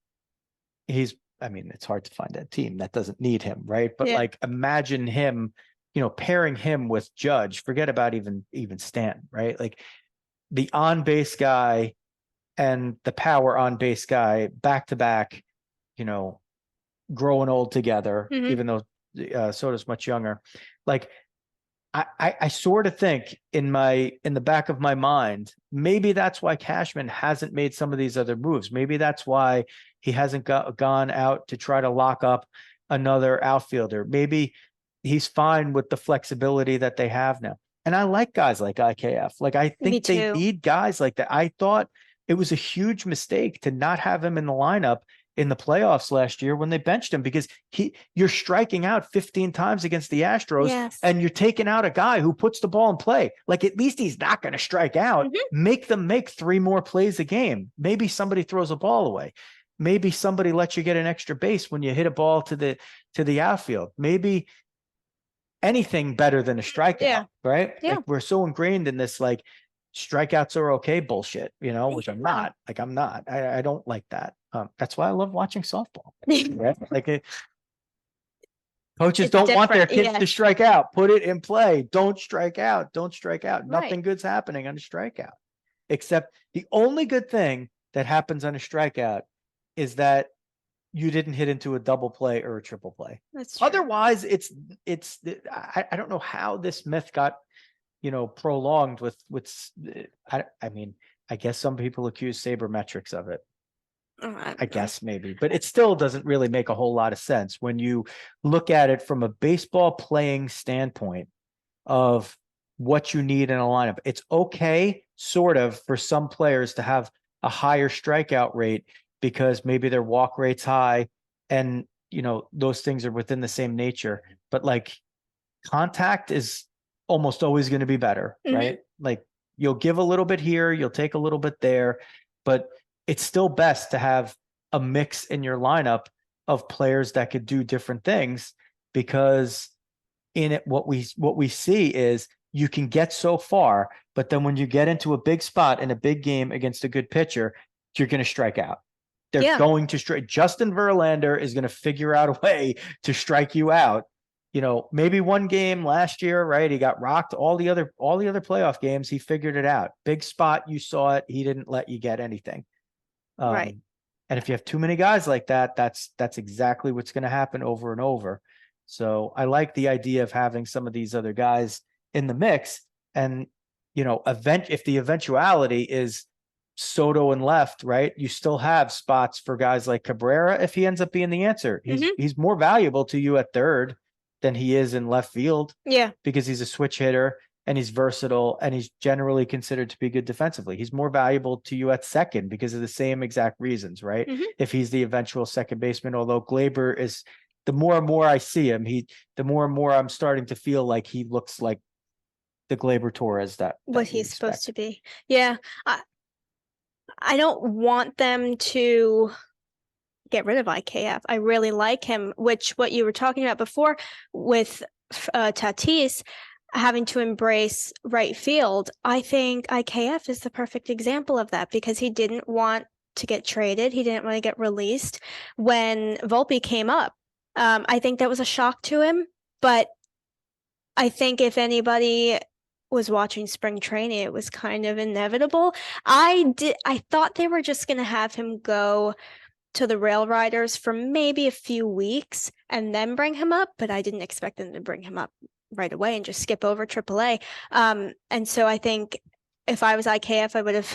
hard to find a team that doesn't need him, right? But imagine him, pairing him with Judge. Forget about even Stanton, right? Like the on-base guy and the power on-base guy back to back, growing old together, even though Soto's much younger. Like I sort of think in the back of my mind, maybe that's why Cashman hasn't made some of these other moves. Maybe that's why he hasn't gone out to try to lock up another outfielder. Maybe he's fine with the flexibility that they have now. And I like guys like IKF. Like I think they need guys like that. I thought it was a huge mistake to not have him in the lineup in the playoffs last year when they benched him, because you're striking out 15 times against the Astros and you're taking out a guy who puts the ball in play. Like at least he's not going to strike out. Make them make 3 more plays a game. Maybe somebody throws a ball away. Maybe somebody lets you get an extra base when you hit a ball to the outfield. Maybe anything better than a strikeout, right? Like we're so ingrained in this, strikeouts are okay bullshit, which I'm not. I don't like that. That's why I love watching softball. Right? Coaches don't want their kids to strike out. Put it in play. Don't strike out. Nothing good's happening on a strikeout. Except the only good thing that happens on a strikeout is that you didn't hit into a double play or a triple play. That's true. Otherwise, I don't know how this myth got prolonged with I guess some people accuse sabermetrics of it. I guess maybe, but it still doesn't really make a whole lot of sense when you look at it from a baseball playing standpoint of what you need in a lineup. It's okay, sort of, for some players to have a higher strikeout rate because maybe their walk rate's high and, those things are within the same nature. But contact is almost always going to be better, right? Like you'll give a little bit here, you'll take a little bit there, but it's still best to have a mix in your lineup of players that could do different things, because in it, what we see is you can get so far, but then when you get into a big spot in a big game against a good pitcher, you're going to strike out. They're going to strike. Justin Verlander is going to figure out a way to strike you out. You know, maybe one game last year, right? He got rocked. All the other playoff games, he figured it out. Big spot, you saw it. He didn't let you get anything. Right. And if you have too many guys like that, that's exactly what's going to happen over and over. So I like the idea of having some of these other guys in the mix. And, you know, if the eventuality is Soto and left, right, you still have spots for guys like Cabrera if he ends up being the answer. He's more valuable to you at third than he is in left field. Yeah. Because he's a switch hitter and he's versatile and he's generally considered to be good defensively. He's more valuable to you at second because of the same exact reasons, right? If he's the eventual second baseman, although Glaber is, the more and more I see him, the more and more I'm starting to feel like he looks like the Glaber Torres that what he's supposed to be. Yeah. I don't want them to get rid of IKF. I really like him, which what you were talking about before with Tatis having to embrace right field. I think IKF is the perfect example of that because he didn't want to get traded. He didn't want to get released when Volpe came up. I think that was a shock to him, but I think if anybody was watching spring training, it was kind of inevitable. I thought they were just going to have him go to the Rail Riders for maybe a few weeks and then bring him up, but I didn't expect them to bring him up right away and just skip over AAA. And so I think if I was IKF, I would have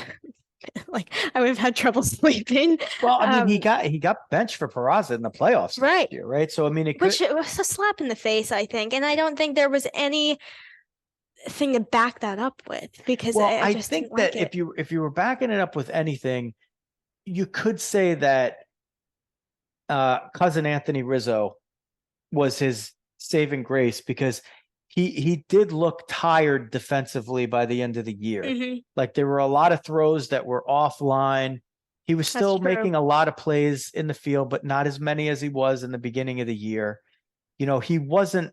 I would have had trouble sleeping. Well, I mean, he got benched for Peraza in the playoffs right last year, right? So I mean, it was a slap in the face, I think, and I don't think there was anything to back that up with because I just think that if you were backing it up with anything, you could say that cousin Anthony Rizzo was his saving grace because he did look tired defensively by the end of the year. Like there were a lot of throws that were offline. He was still making a lot of plays in the field, but not as many as he was in the beginning of the year. You know, he wasn't,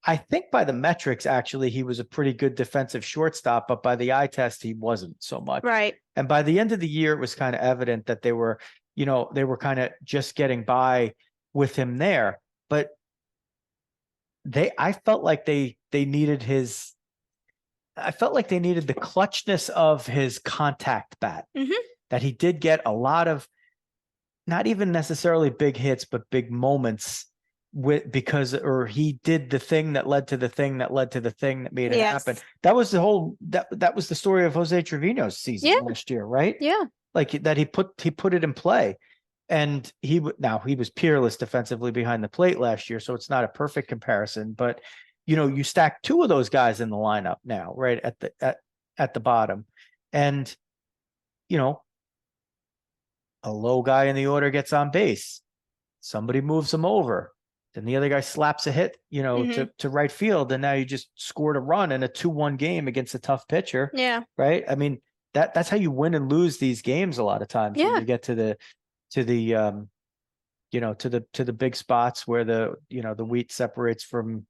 I think by the metrics, actually, he was a pretty good defensive shortstop, but by the eye test, he wasn't so much. Right. And by the end of the year, it was kind of evident that they were kind of just getting by with him there. But I felt like they needed the clutchness of his contact bat. That he did get a lot of, not even necessarily big hits, but big moments he did the thing that led to the thing that led to the thing that made it happen. That was that was the story of Jose Trevino's season last year, right? Yeah. Like that he put it in play. And he was peerless defensively behind the plate last year, so it's not a perfect comparison. But you know, you stack two of those guys in the lineup now, right at the bottom, and you know, a low guy in the order gets on base, somebody moves him over, then the other guy slaps a hit, you know, to right field, and now you just scored a run in a 2-1 game against a tough pitcher. Yeah, right. I mean, that's how you win and lose these games a lot of times. When you get to the big spots where the wheat separates from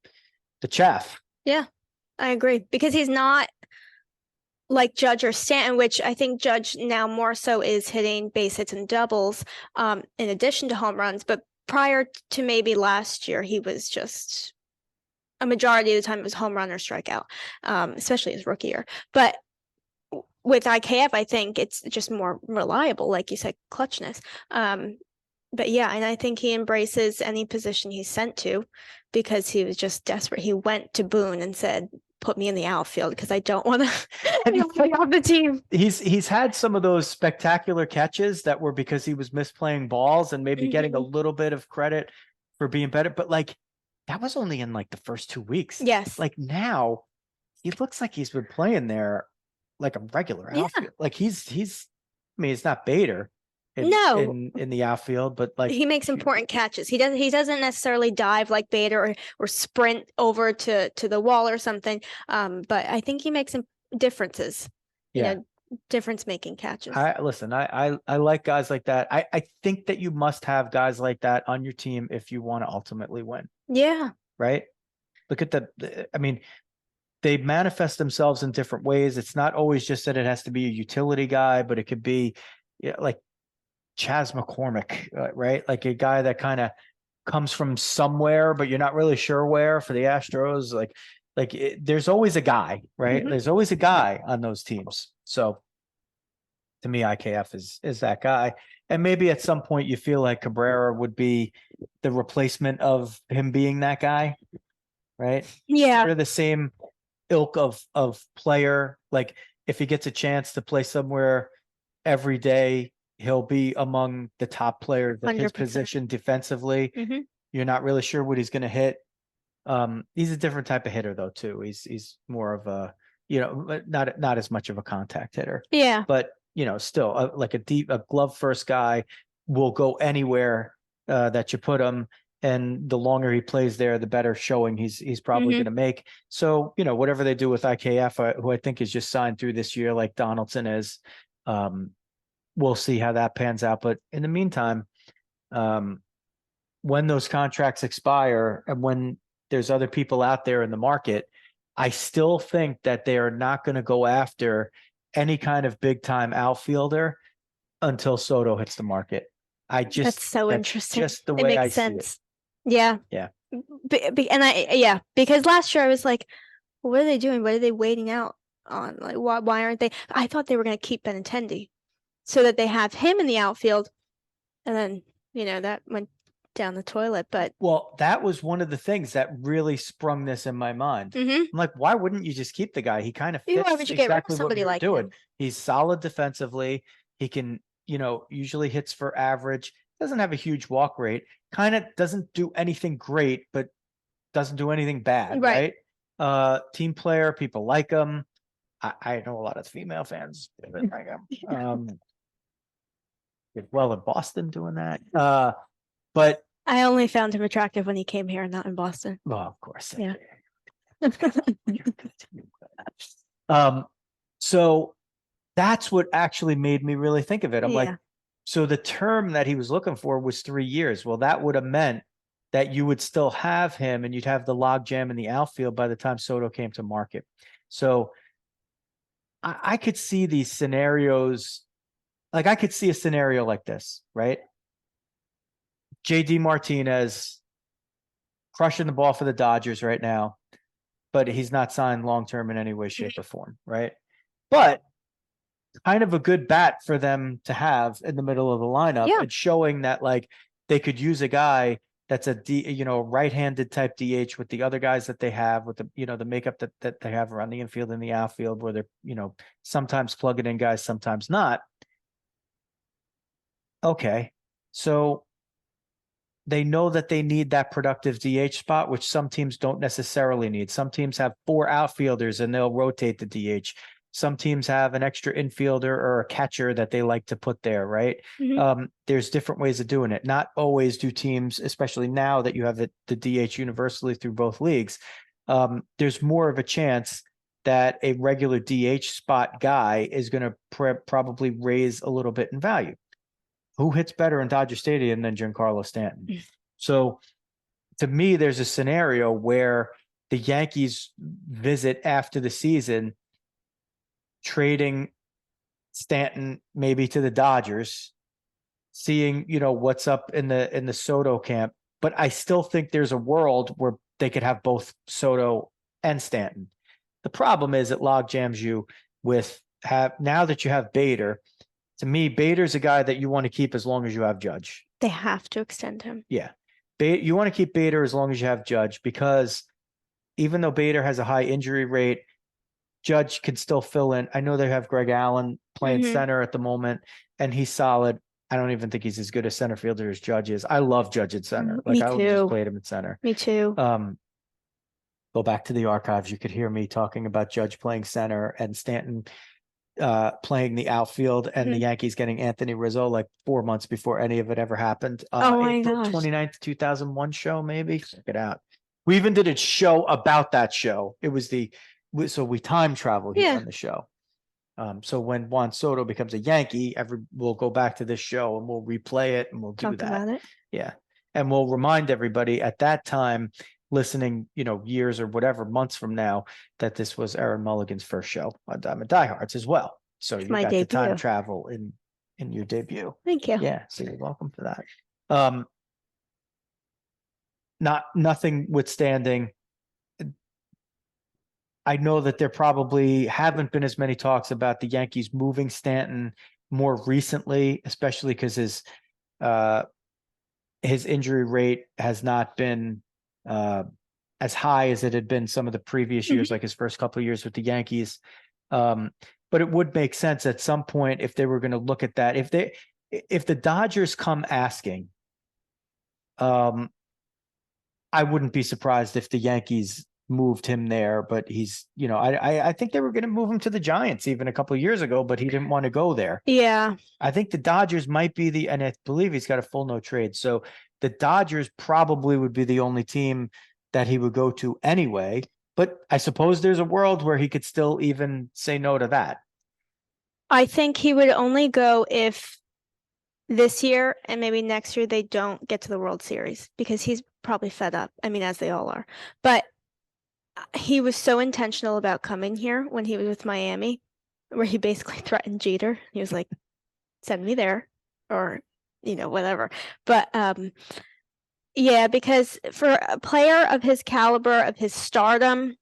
the chaff. Yeah, I agree, because he's not like Judge or Stanton, which I think Judge now more so is hitting base hits and doubles in addition to home runs. But prior to maybe last year, he was just a majority of the time it was home run or strikeout, especially his rookie year. But with IKF, I think it's just more reliable, like you said, clutchness. But yeah, and I think he embraces any position he's sent to because he was just desperate. He went to Boone and said, put me in the outfield because I don't want to play off the team. He's had some of those spectacular catches that were because he was misplaying balls and maybe getting a little bit of credit for being better. But like, that was only in like the first 2 weeks. Yes. Like now, he looks like he's been playing there like a regular outfield. Like he's not Bader in the outfield, but like he makes important catches. He doesn't necessarily dive like Bader or sprint over to the wall or something. But I think he makes some differences. Difference making catches. I like guys like that. I think that you must have guys like that on your team if you want to ultimately win. Yeah. Right. Look at I mean, they manifest themselves in different ways. It's not always just that it has to be a utility guy, but it could be, yeah, like Chas McCormick, right? Like a guy that kind of comes from somewhere, but you're not really sure where for the Astros. There's always a guy, right? There's always a guy on those teams. So to me, IKF is that guy. And maybe at some point you feel like Cabrera would be the replacement of him being that guy, right? Yeah. Sort of the same ilk of player. Like if he gets a chance to play somewhere every day, he'll be among the top players at his 100%. position defensively. You're not really sure what he's going to hit. He's a different type of hitter though, too. He's more of a, not as much of a contact hitter. Yeah. But, still like a glove first guy will go anywhere that you put him. And the longer he plays there, the better showing he's probably going to make. So, whatever they do with IKF, who I think is just signed through this year, like Donaldson is, we'll see how that pans out. But in the meantime, when those contracts expire and when there's other people out there in the market, I still think that they are not going to go after any kind of big time outfielder until Soto hits the market. That's so interesting. Just the way I see it. Yeah. Yeah. Because last year I was like, what are they doing? What are they waiting out on? Like, why aren't they? I thought they were going to keep Benintendi so that they have him in the outfield. And then, that went down the toilet. But that was one of the things that really sprung this in my mind. I'm like, why wouldn't you just keep the guy? He kind of fits exactly what you're doing. He's solid defensively. He can, usually hits for average. Doesn't have a huge walk rate. Kind of doesn't do anything great, but doesn't do anything bad, right? Team player, people like him. I know a lot of female fans that like him. Did well in Boston doing that. But I only found him attractive when he came here, not in Boston. Well, of course. Yeah. So that's what actually made me really think of it. I'm like, so the term that he was looking for was 3 years. Well, that would have meant that you would still have him and you'd have the logjam in the outfield by the time Soto came to market. So I could see these scenarios. Like I could see a scenario like this, right? JD Martinez crushing the ball for the Dodgers right now, but he's not signed long-term in any way, shape, or form, right? But kind of a good bat for them to have in the middle of the lineup and showing that like they could use a guy that's a right-handed type DH with the other guys that they have with the, the makeup that they have around the infield and the outfield where they're, sometimes plugging in guys, sometimes not. Okay. So they know that they need that productive DH spot, which some teams don't necessarily need. Some teams have 4 outfielders and they'll rotate the DH. Some teams have an extra infielder or a catcher that they like to put there, right? There's different ways of doing it. Not always do teams, especially now that you have the DH universally through both leagues, there's more of a chance that a regular DH spot guy is going to probably raise a little bit in value. Who hits better in Dodger Stadium than Giancarlo Stanton? So to me, there's a scenario where the Yankees visit after the season, trading Stanton maybe to the Dodgers, seeing, what's up in the Soto camp. But I still think there's a world where they could have both Soto and Stanton. The problem is it log jams you with now that you have Bader. To me, Bader's a guy that you want to keep as long as you have Judge. They have to extend him. Yeah. You want to keep Bader as long as you have Judge because even though Bader has a high injury rate, Judge can still fill in. I know they have Greg Allen playing center at the moment, and he's solid. I don't even think he's as good a center fielder as Judge is. I love Judge at center. Like I would just played him at center. Me too. Go back to the archives. You could hear me talking about Judge playing center and Stanton playing the outfield and the Yankees getting Anthony Rizzo like 4 months before any of it ever happened. April 29th, 2001 show, maybe. Check it out. We even did a show about that show. It was so we time travel here on the show. So when Juan Soto becomes a Yankee, we'll go back to this show and we'll replay it and we'll do Talk about it. Yeah. And we'll remind everybody at that time, listening, years or whatever months from now, that this was Erin Mulligan's first show on Diamond Diehards as well. So you got to time travel in in your debut. Thank you. Yeah, so you're welcome for that. Nothing withstanding, I know that there probably haven't been as many talks about the Yankees moving Stanton more recently, especially because his injury rate has not been as high as it had been some of the previous years, like his first couple of years with the Yankees. But it would make sense at some point if they were going to look at that. If the Dodgers come asking, I wouldn't be surprised if the Yankees moved him there, but he's, I think they were going to move him to the Giants even a couple of years ago, but he didn't want to go there. Yeah. I think the Dodgers might be and I believe he's got a full no trade. So the Dodgers probably would be the only team that he would go to anyway. But I suppose there's a world where he could still even say no to that. I think he would only go if this year and maybe next year they don't get to the World Series, because he's probably fed up. I mean, as they all are. But he was so intentional about coming here when he was with Miami, where he basically threatened Jeter. He was like, send me there, or, whatever. But yeah, because for a player of his caliber, of his stardom,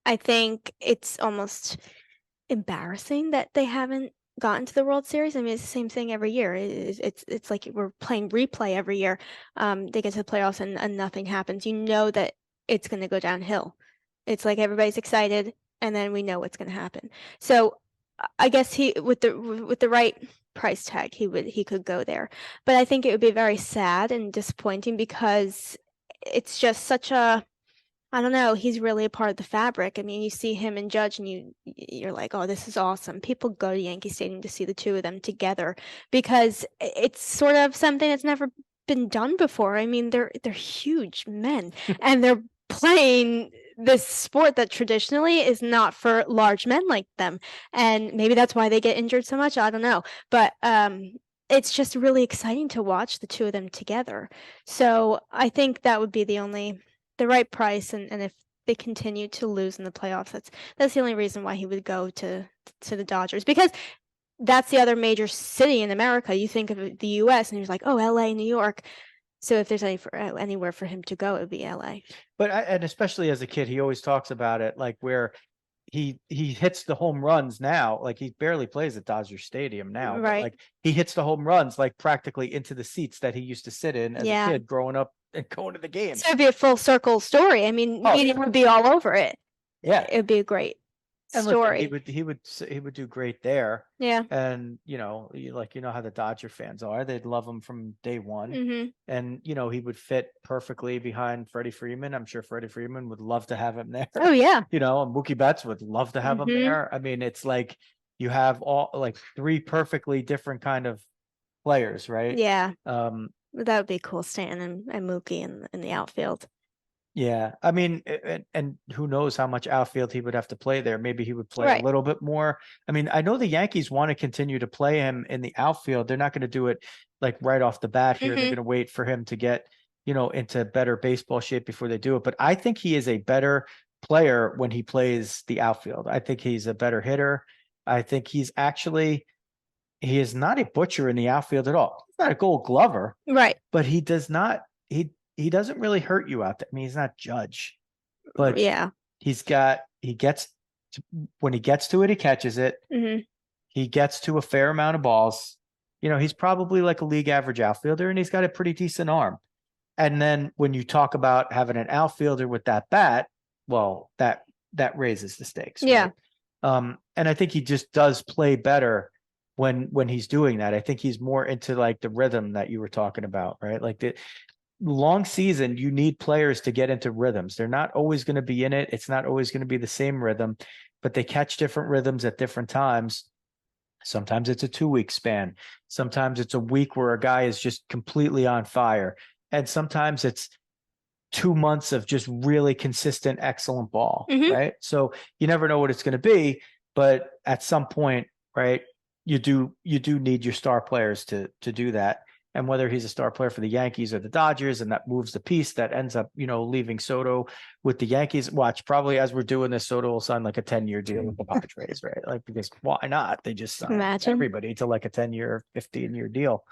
I think it's almost embarrassing that they haven't gotten to the World Series. I mean, it's the same thing every year. It's like we're playing replay every year. They get to the playoffs and nothing happens. You know that it's going to go downhill. It's like everybody's excited, and then we know what's going to happen. So I guess he, with the right price tag, he could go there. But I think it would be very sad and disappointing, because it's just such a, I don't know, he's really a part of the fabric. I mean, you see him and Judge, and you're like, oh, this is awesome. People go to Yankee Stadium to see the two of them together, because it's sort of something that's never been done before. I mean, they're huge men, and they're playing this sport that traditionally is not for large men like them. And maybe that's why they get injured so much. I don't know. But it's just really exciting to watch the two of them together. So I think that would be the right price. And if they continue to lose in the playoffs, that's the only reason why he would go to the Dodgers, because that's the other major city in America. You think of the US and you're like, oh, LA, New York. So if there's anywhere for him to go, it would be LA. But and especially as a kid, he always talks about it, like where he hits the home runs now. Like he barely plays at Dodger Stadium now. Right. But like he hits the home runs like practically into the seats that he used to sit in as a kid growing up and going to the games. So it'd be a full circle story. I mean, media would be all over it. Yeah, it'd be a great story. Listen, he would do great there. Yeah. And how the Dodger fans are. They'd love him from day one. Mm-hmm. And he would fit perfectly behind Freddie Freeman. I'm sure Freddie Freeman would love to have him there. Oh yeah. And Mookie Betts would love to have him there. I mean, it's like you have all like three perfectly different kind of players, right? Yeah. That would be cool, Stanton and Mookie in the outfield. Yeah, I mean, and who knows how much outfield he would have to play there. Maybe he would play a little bit more. I mean, I know the Yankees want to continue to play him in the outfield. They're not going to do it like right off the bat here. They're going to wait for him to get, into better baseball shape before they do it. But I think he is a better player when he plays the outfield. I think he's a better hitter. I think he is not a butcher in the outfield at all. He's not a Gold Glover. Right. But he he doesn't really hurt you out there. I mean, he's not Judge, but yeah, when he gets to it, he catches it. Mm-hmm. He gets to a fair amount of balls. He's probably like a league average outfielder, and he's got a pretty decent arm. And then when you talk about having an outfielder with that bat, well, that raises the stakes. Yeah. Right? And I think he just does play better when he's doing that. I think he's more into like the rhythm that you were talking about, right? Like the long season, you need players to get into rhythms. They're not always going to be in it. It's not always going to be the same rhythm, but they catch different rhythms at different times. Sometimes it's a 2-week span. Sometimes it's a week where a guy is just completely on fire. And sometimes it's 2 months of just really consistent, excellent ball, right? So you never know what it's going to be, but at some point, right, you do need your star players to do that. and whether he's a star player for the Yankees or the Dodgers, and that moves the piece that ends up, leaving Soto with the Yankees. Watch, probably as we're doing this, Soto will sign like a 10-year deal with the Padres, right? Like, because why not? They just sign everybody to like a 10-year, 15-year deal.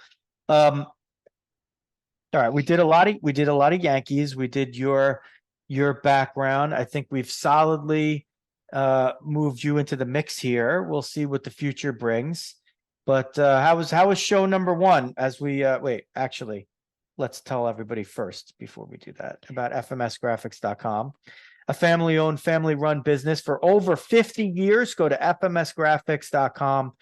All right, we did a lot of Yankees. We did your background. I think we've solidly moved you into the mix here. We'll see what the future brings. But how was show number one? As we wait, actually, let's tell everybody first before we do that about fmsgraphics.com, a family-owned, family-run business for over 50 years. Go to fmsgraphics.com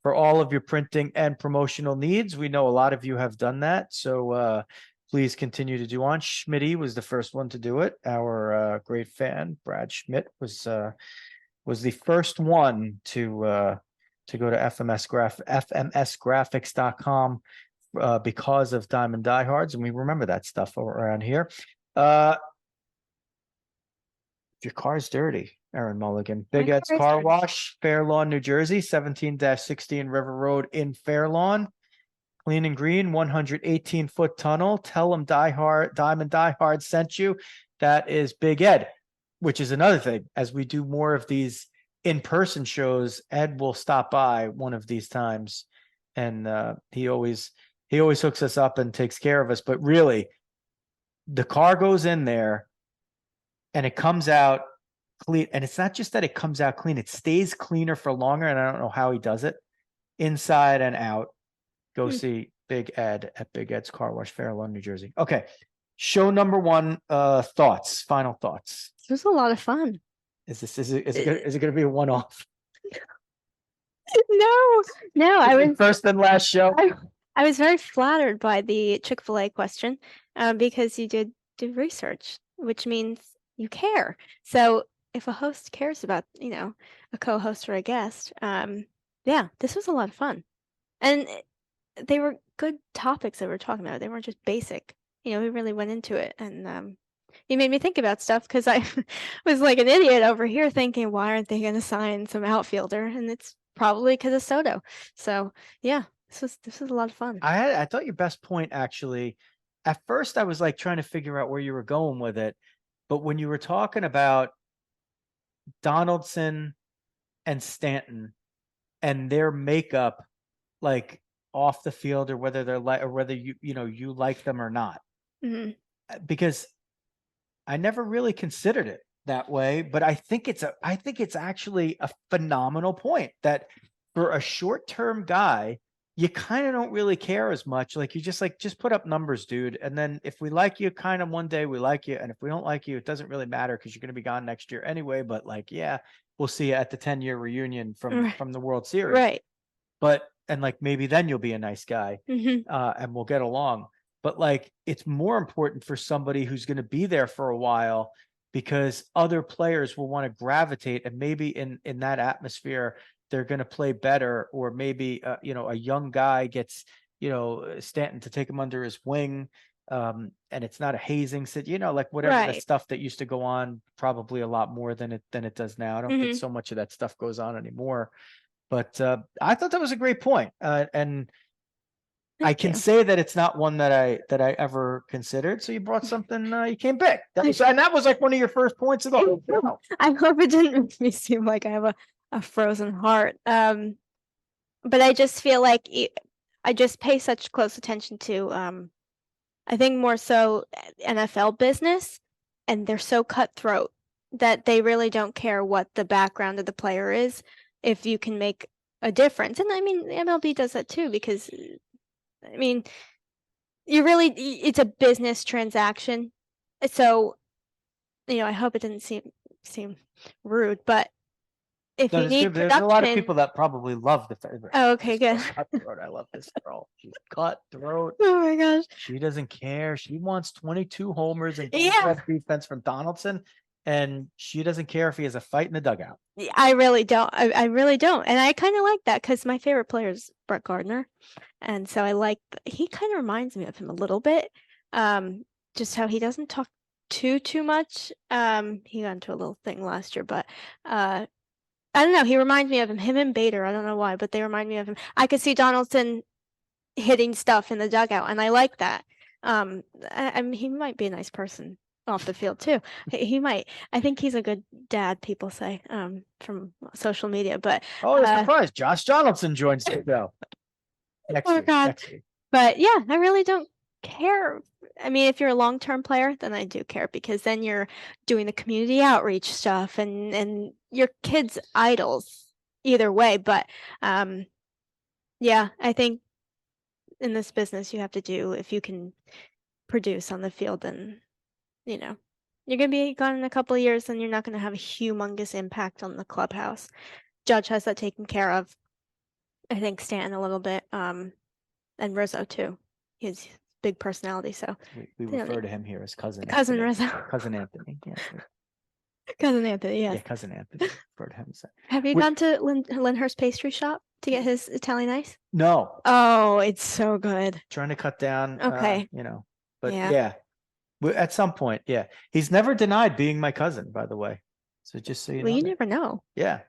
for all of your printing and promotional needs. We know a lot of you have done that, so please continue to do on. Schmitty was the first one to do it. Our great fan, Brad Schmidt, was the first one to go to fmsgraphics.com because of Diamond Diehards, and we remember that stuff around here. If your car's dirty, Erin Mulligan, Big Ed's Car Wash, Fair Lawn, New Jersey, 17-16 River Road in Fair Lawn. Clean and green, 118-foot tunnel. Tell them Diamond Diehard sent you. That is Big Ed, which is another thing. As we do more of these in-person shows, Ed will stop by one of these times, and he always hooks us up and takes care of us. But really, the car goes in there and it comes out clean. And it's not just that it comes out clean, it stays cleaner for longer. And I don't know how he does it, inside and out. Go see Big Ed at Big Ed's Car Wash, Fair Lawn, New Jersey. Okay. Show number one, final thoughts. This was a lot of fun. Is it going to be a one-off? No, I was first and last show. I was very flattered by the Chick-fil-A question, because you did do research, which means you care. So if a host cares about, a co-host or a guest, this was a lot of fun. And they were good topics that we were talking about. They weren't just basic. We really went into it, and you made me think about stuff, because I was like an idiot over here thinking, why aren't they going to sign some outfielder? And it's probably because of Soto. So yeah, this was a lot of fun. I thought your best point, actually, at first I was like trying to figure out where you were going with it, but when you were talking about Donaldson and Stanton and their makeup, like off the field, or whether they're whether you like them or not, because I never really considered it that way, but I think it's actually a phenomenal point that for a short-term guy, you kind of don't really care as much. Like, you just put up numbers, dude. And then if we like you, kind of one day we like you. And if we don't like you, it doesn't really matter, because you're going to be gone next year anyway. But like, yeah, we'll see you at the 10-year reunion from the World Series. Right. And like, maybe then you'll be a nice guy, and we'll get along. But like, it's more important for somebody who's going to be there for a while, because other players will want to gravitate, and maybe in that atmosphere, they're going to play better. Or maybe, a young guy gets, Stanton to take him under his wing. And it's not a hazing like whatever that stuff that used to go on, probably a lot more than it does now. I don't think so much of that stuff goes on anymore. But I thought that was a great point. And I can say that it's not one that I ever considered. So you brought something you came back. And that was like one of your first points of the whole show. I hope it didn't make me seem like I have a frozen heart. But I just feel like I just pay such close attention to, I think more so NFL business, and they're so cutthroat that they really don't care what the background of the player is, if you can make a difference. And I mean, the MLB does that too, because I mean, it's a business transaction. So, I hope it didn't seem rude, but if you need production, there's a lot of people that probably love the favorite. Oh, okay, good. Cutthroat. I love this girl. She's cutthroat. Oh my gosh. She doesn't care. She wants 22 homers and defense from Donaldson, and she doesn't care if he has a fight in the dugout. I really don't. I really don't. And I kind of like that, because my favorite player is Brett Gardner. And so he kind of reminds me of him a little bit. Just how he doesn't talk too much. He got into a little thing last year, but I don't know. He reminds me of him and Bader. I don't know why, but they remind me of him. I could see Donaldson hitting stuff in the dugout, and I like that. I mean, he might be a nice person off the field too. He might. I think he's a good dad, people say, from social media. But Oh, surprise! Josh Donaldson joins the show next oh week. God. Next week. But yeah, I really don't care. I mean, if you're a long-term player, then I do care because then you're doing the community outreach stuff and your kids' idols either way. But yeah, I think in this business you have to do if you can produce on the field, then you know you're gonna be gone in a couple of years, and you're not gonna have a humongous impact on the clubhouse. Judge has that taken care of. I think Stanton a little bit, and Rizzo too. He's big personality, so we refer to him here as cousin Anthony. Rizzo. Cousin Anthony. Yeah. Cousin Anthony, yes. Yeah, cousin Anthony. Refer to him as that. Have you gone to Lyndhurst Pastry Shop to get his Italian ice? No. Oh, it's so good. Trying to cut down. Okay. But yeah. At some point, yeah. He's never denied being my cousin, by the way. So just so you know. Well, you never know. Yeah.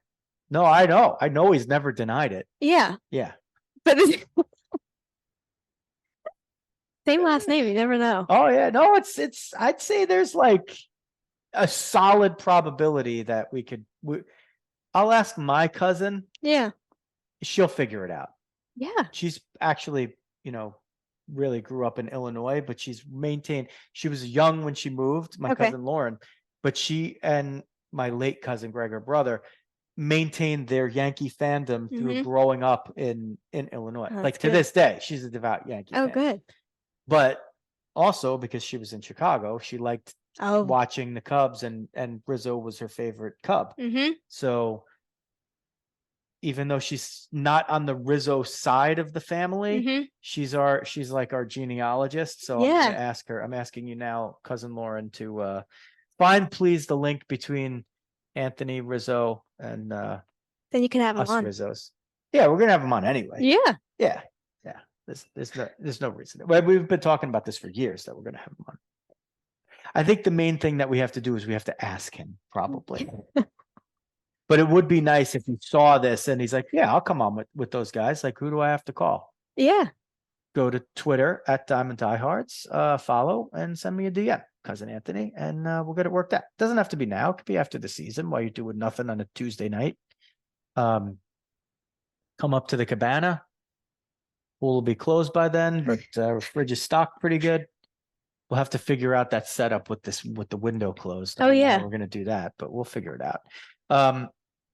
No, I know. I know he's never denied it. Yeah. Yeah. But same last name, you never know. Oh yeah. No, it's I'd say there's like a solid probability that I'll ask my cousin. Yeah. She'll figure it out. Yeah. She's actually, really grew up in Illinois, but she was young when she moved, my cousin Lauren, but she and my late cousin Greg, her brother, maintained their Yankee fandom through growing up in Illinois. Oh, like to this day, she's a devout Yankee fan. Good. But also because she was in Chicago, she liked watching the Cubs, and Rizzo was her favorite Cub. So even though she's not on the Rizzo side of the family, she's like our genealogist. So I'm going to ask her. I'm asking you now, cousin Lauren, to find please the link between Anthony Rizzo and then you can have him us on. Rizzos. Yeah, we're gonna have him on anyway. Yeah. There's no reason. We've been talking about this for years that we're gonna have him on. I think the main thing that we have to do is we have to ask him, probably. But it would be nice if you saw this and he's like, yeah, I'll come on with those guys. Like, who do I have to call? Yeah. Go to Twitter at Diamond Diehards, follow and send me a DM, cousin Anthony, and we'll get it worked out. Doesn't have to be now. It could be after the season while you're doing nothing on a Tuesday night. Come up to the cabana. Pool will be closed by then, but fridge is stocked pretty good. We'll have to figure out that setup with the window closed. Oh yeah, we're gonna do that, but we'll figure it out.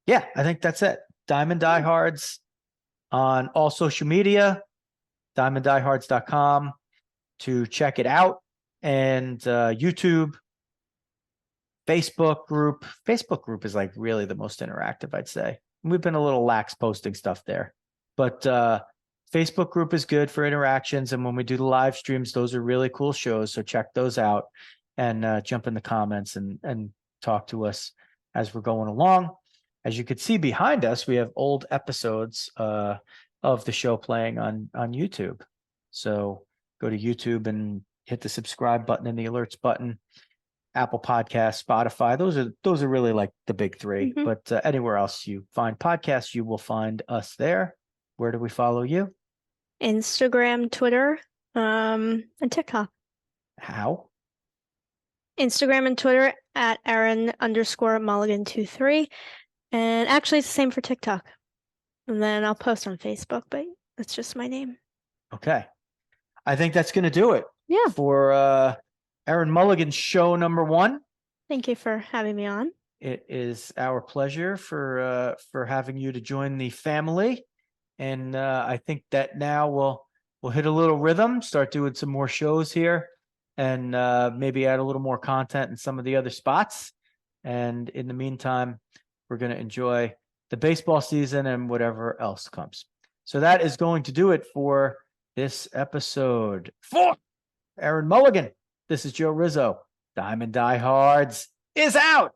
Yeah, I think that's it. Diamond Diehards on all social media, diamonddiehards.com to check it out, and YouTube, Facebook group. Facebook group is like really the most interactive, I'd say. We've been a little lax posting stuff there, but Facebook group is good for interactions. And when we do the live streams, those are really cool shows. So check those out and jump in the comments and talk to us as we're going along. As you can see behind us, we have old episodes of the show playing on YouTube. So go to YouTube and hit the subscribe button and the alerts button. Apple Podcasts, Spotify, those are really like the big three. But anywhere else you find podcasts, you will find us there. Where do we follow you? Instagram, Twitter, and TikTok. How? Instagram and Twitter at Erin_Mulligan23. And actually it's the same for TikTok. And then I'll post on Facebook, but that's just my name. Okay. I think that's going to do it. Yeah. For Erin Mulligan show number 1. Thank you for having me on. It is our pleasure for having you to join the family. And I think that now we'll hit a little rhythm, start doing some more shows here, and maybe add a little more content in some of the other spots. And in the meantime, we're going to enjoy the baseball season and whatever else comes. So that is going to do it for this episode. For Erin Mulligan, this is Joe Rizzo. Diamond Diehards is out.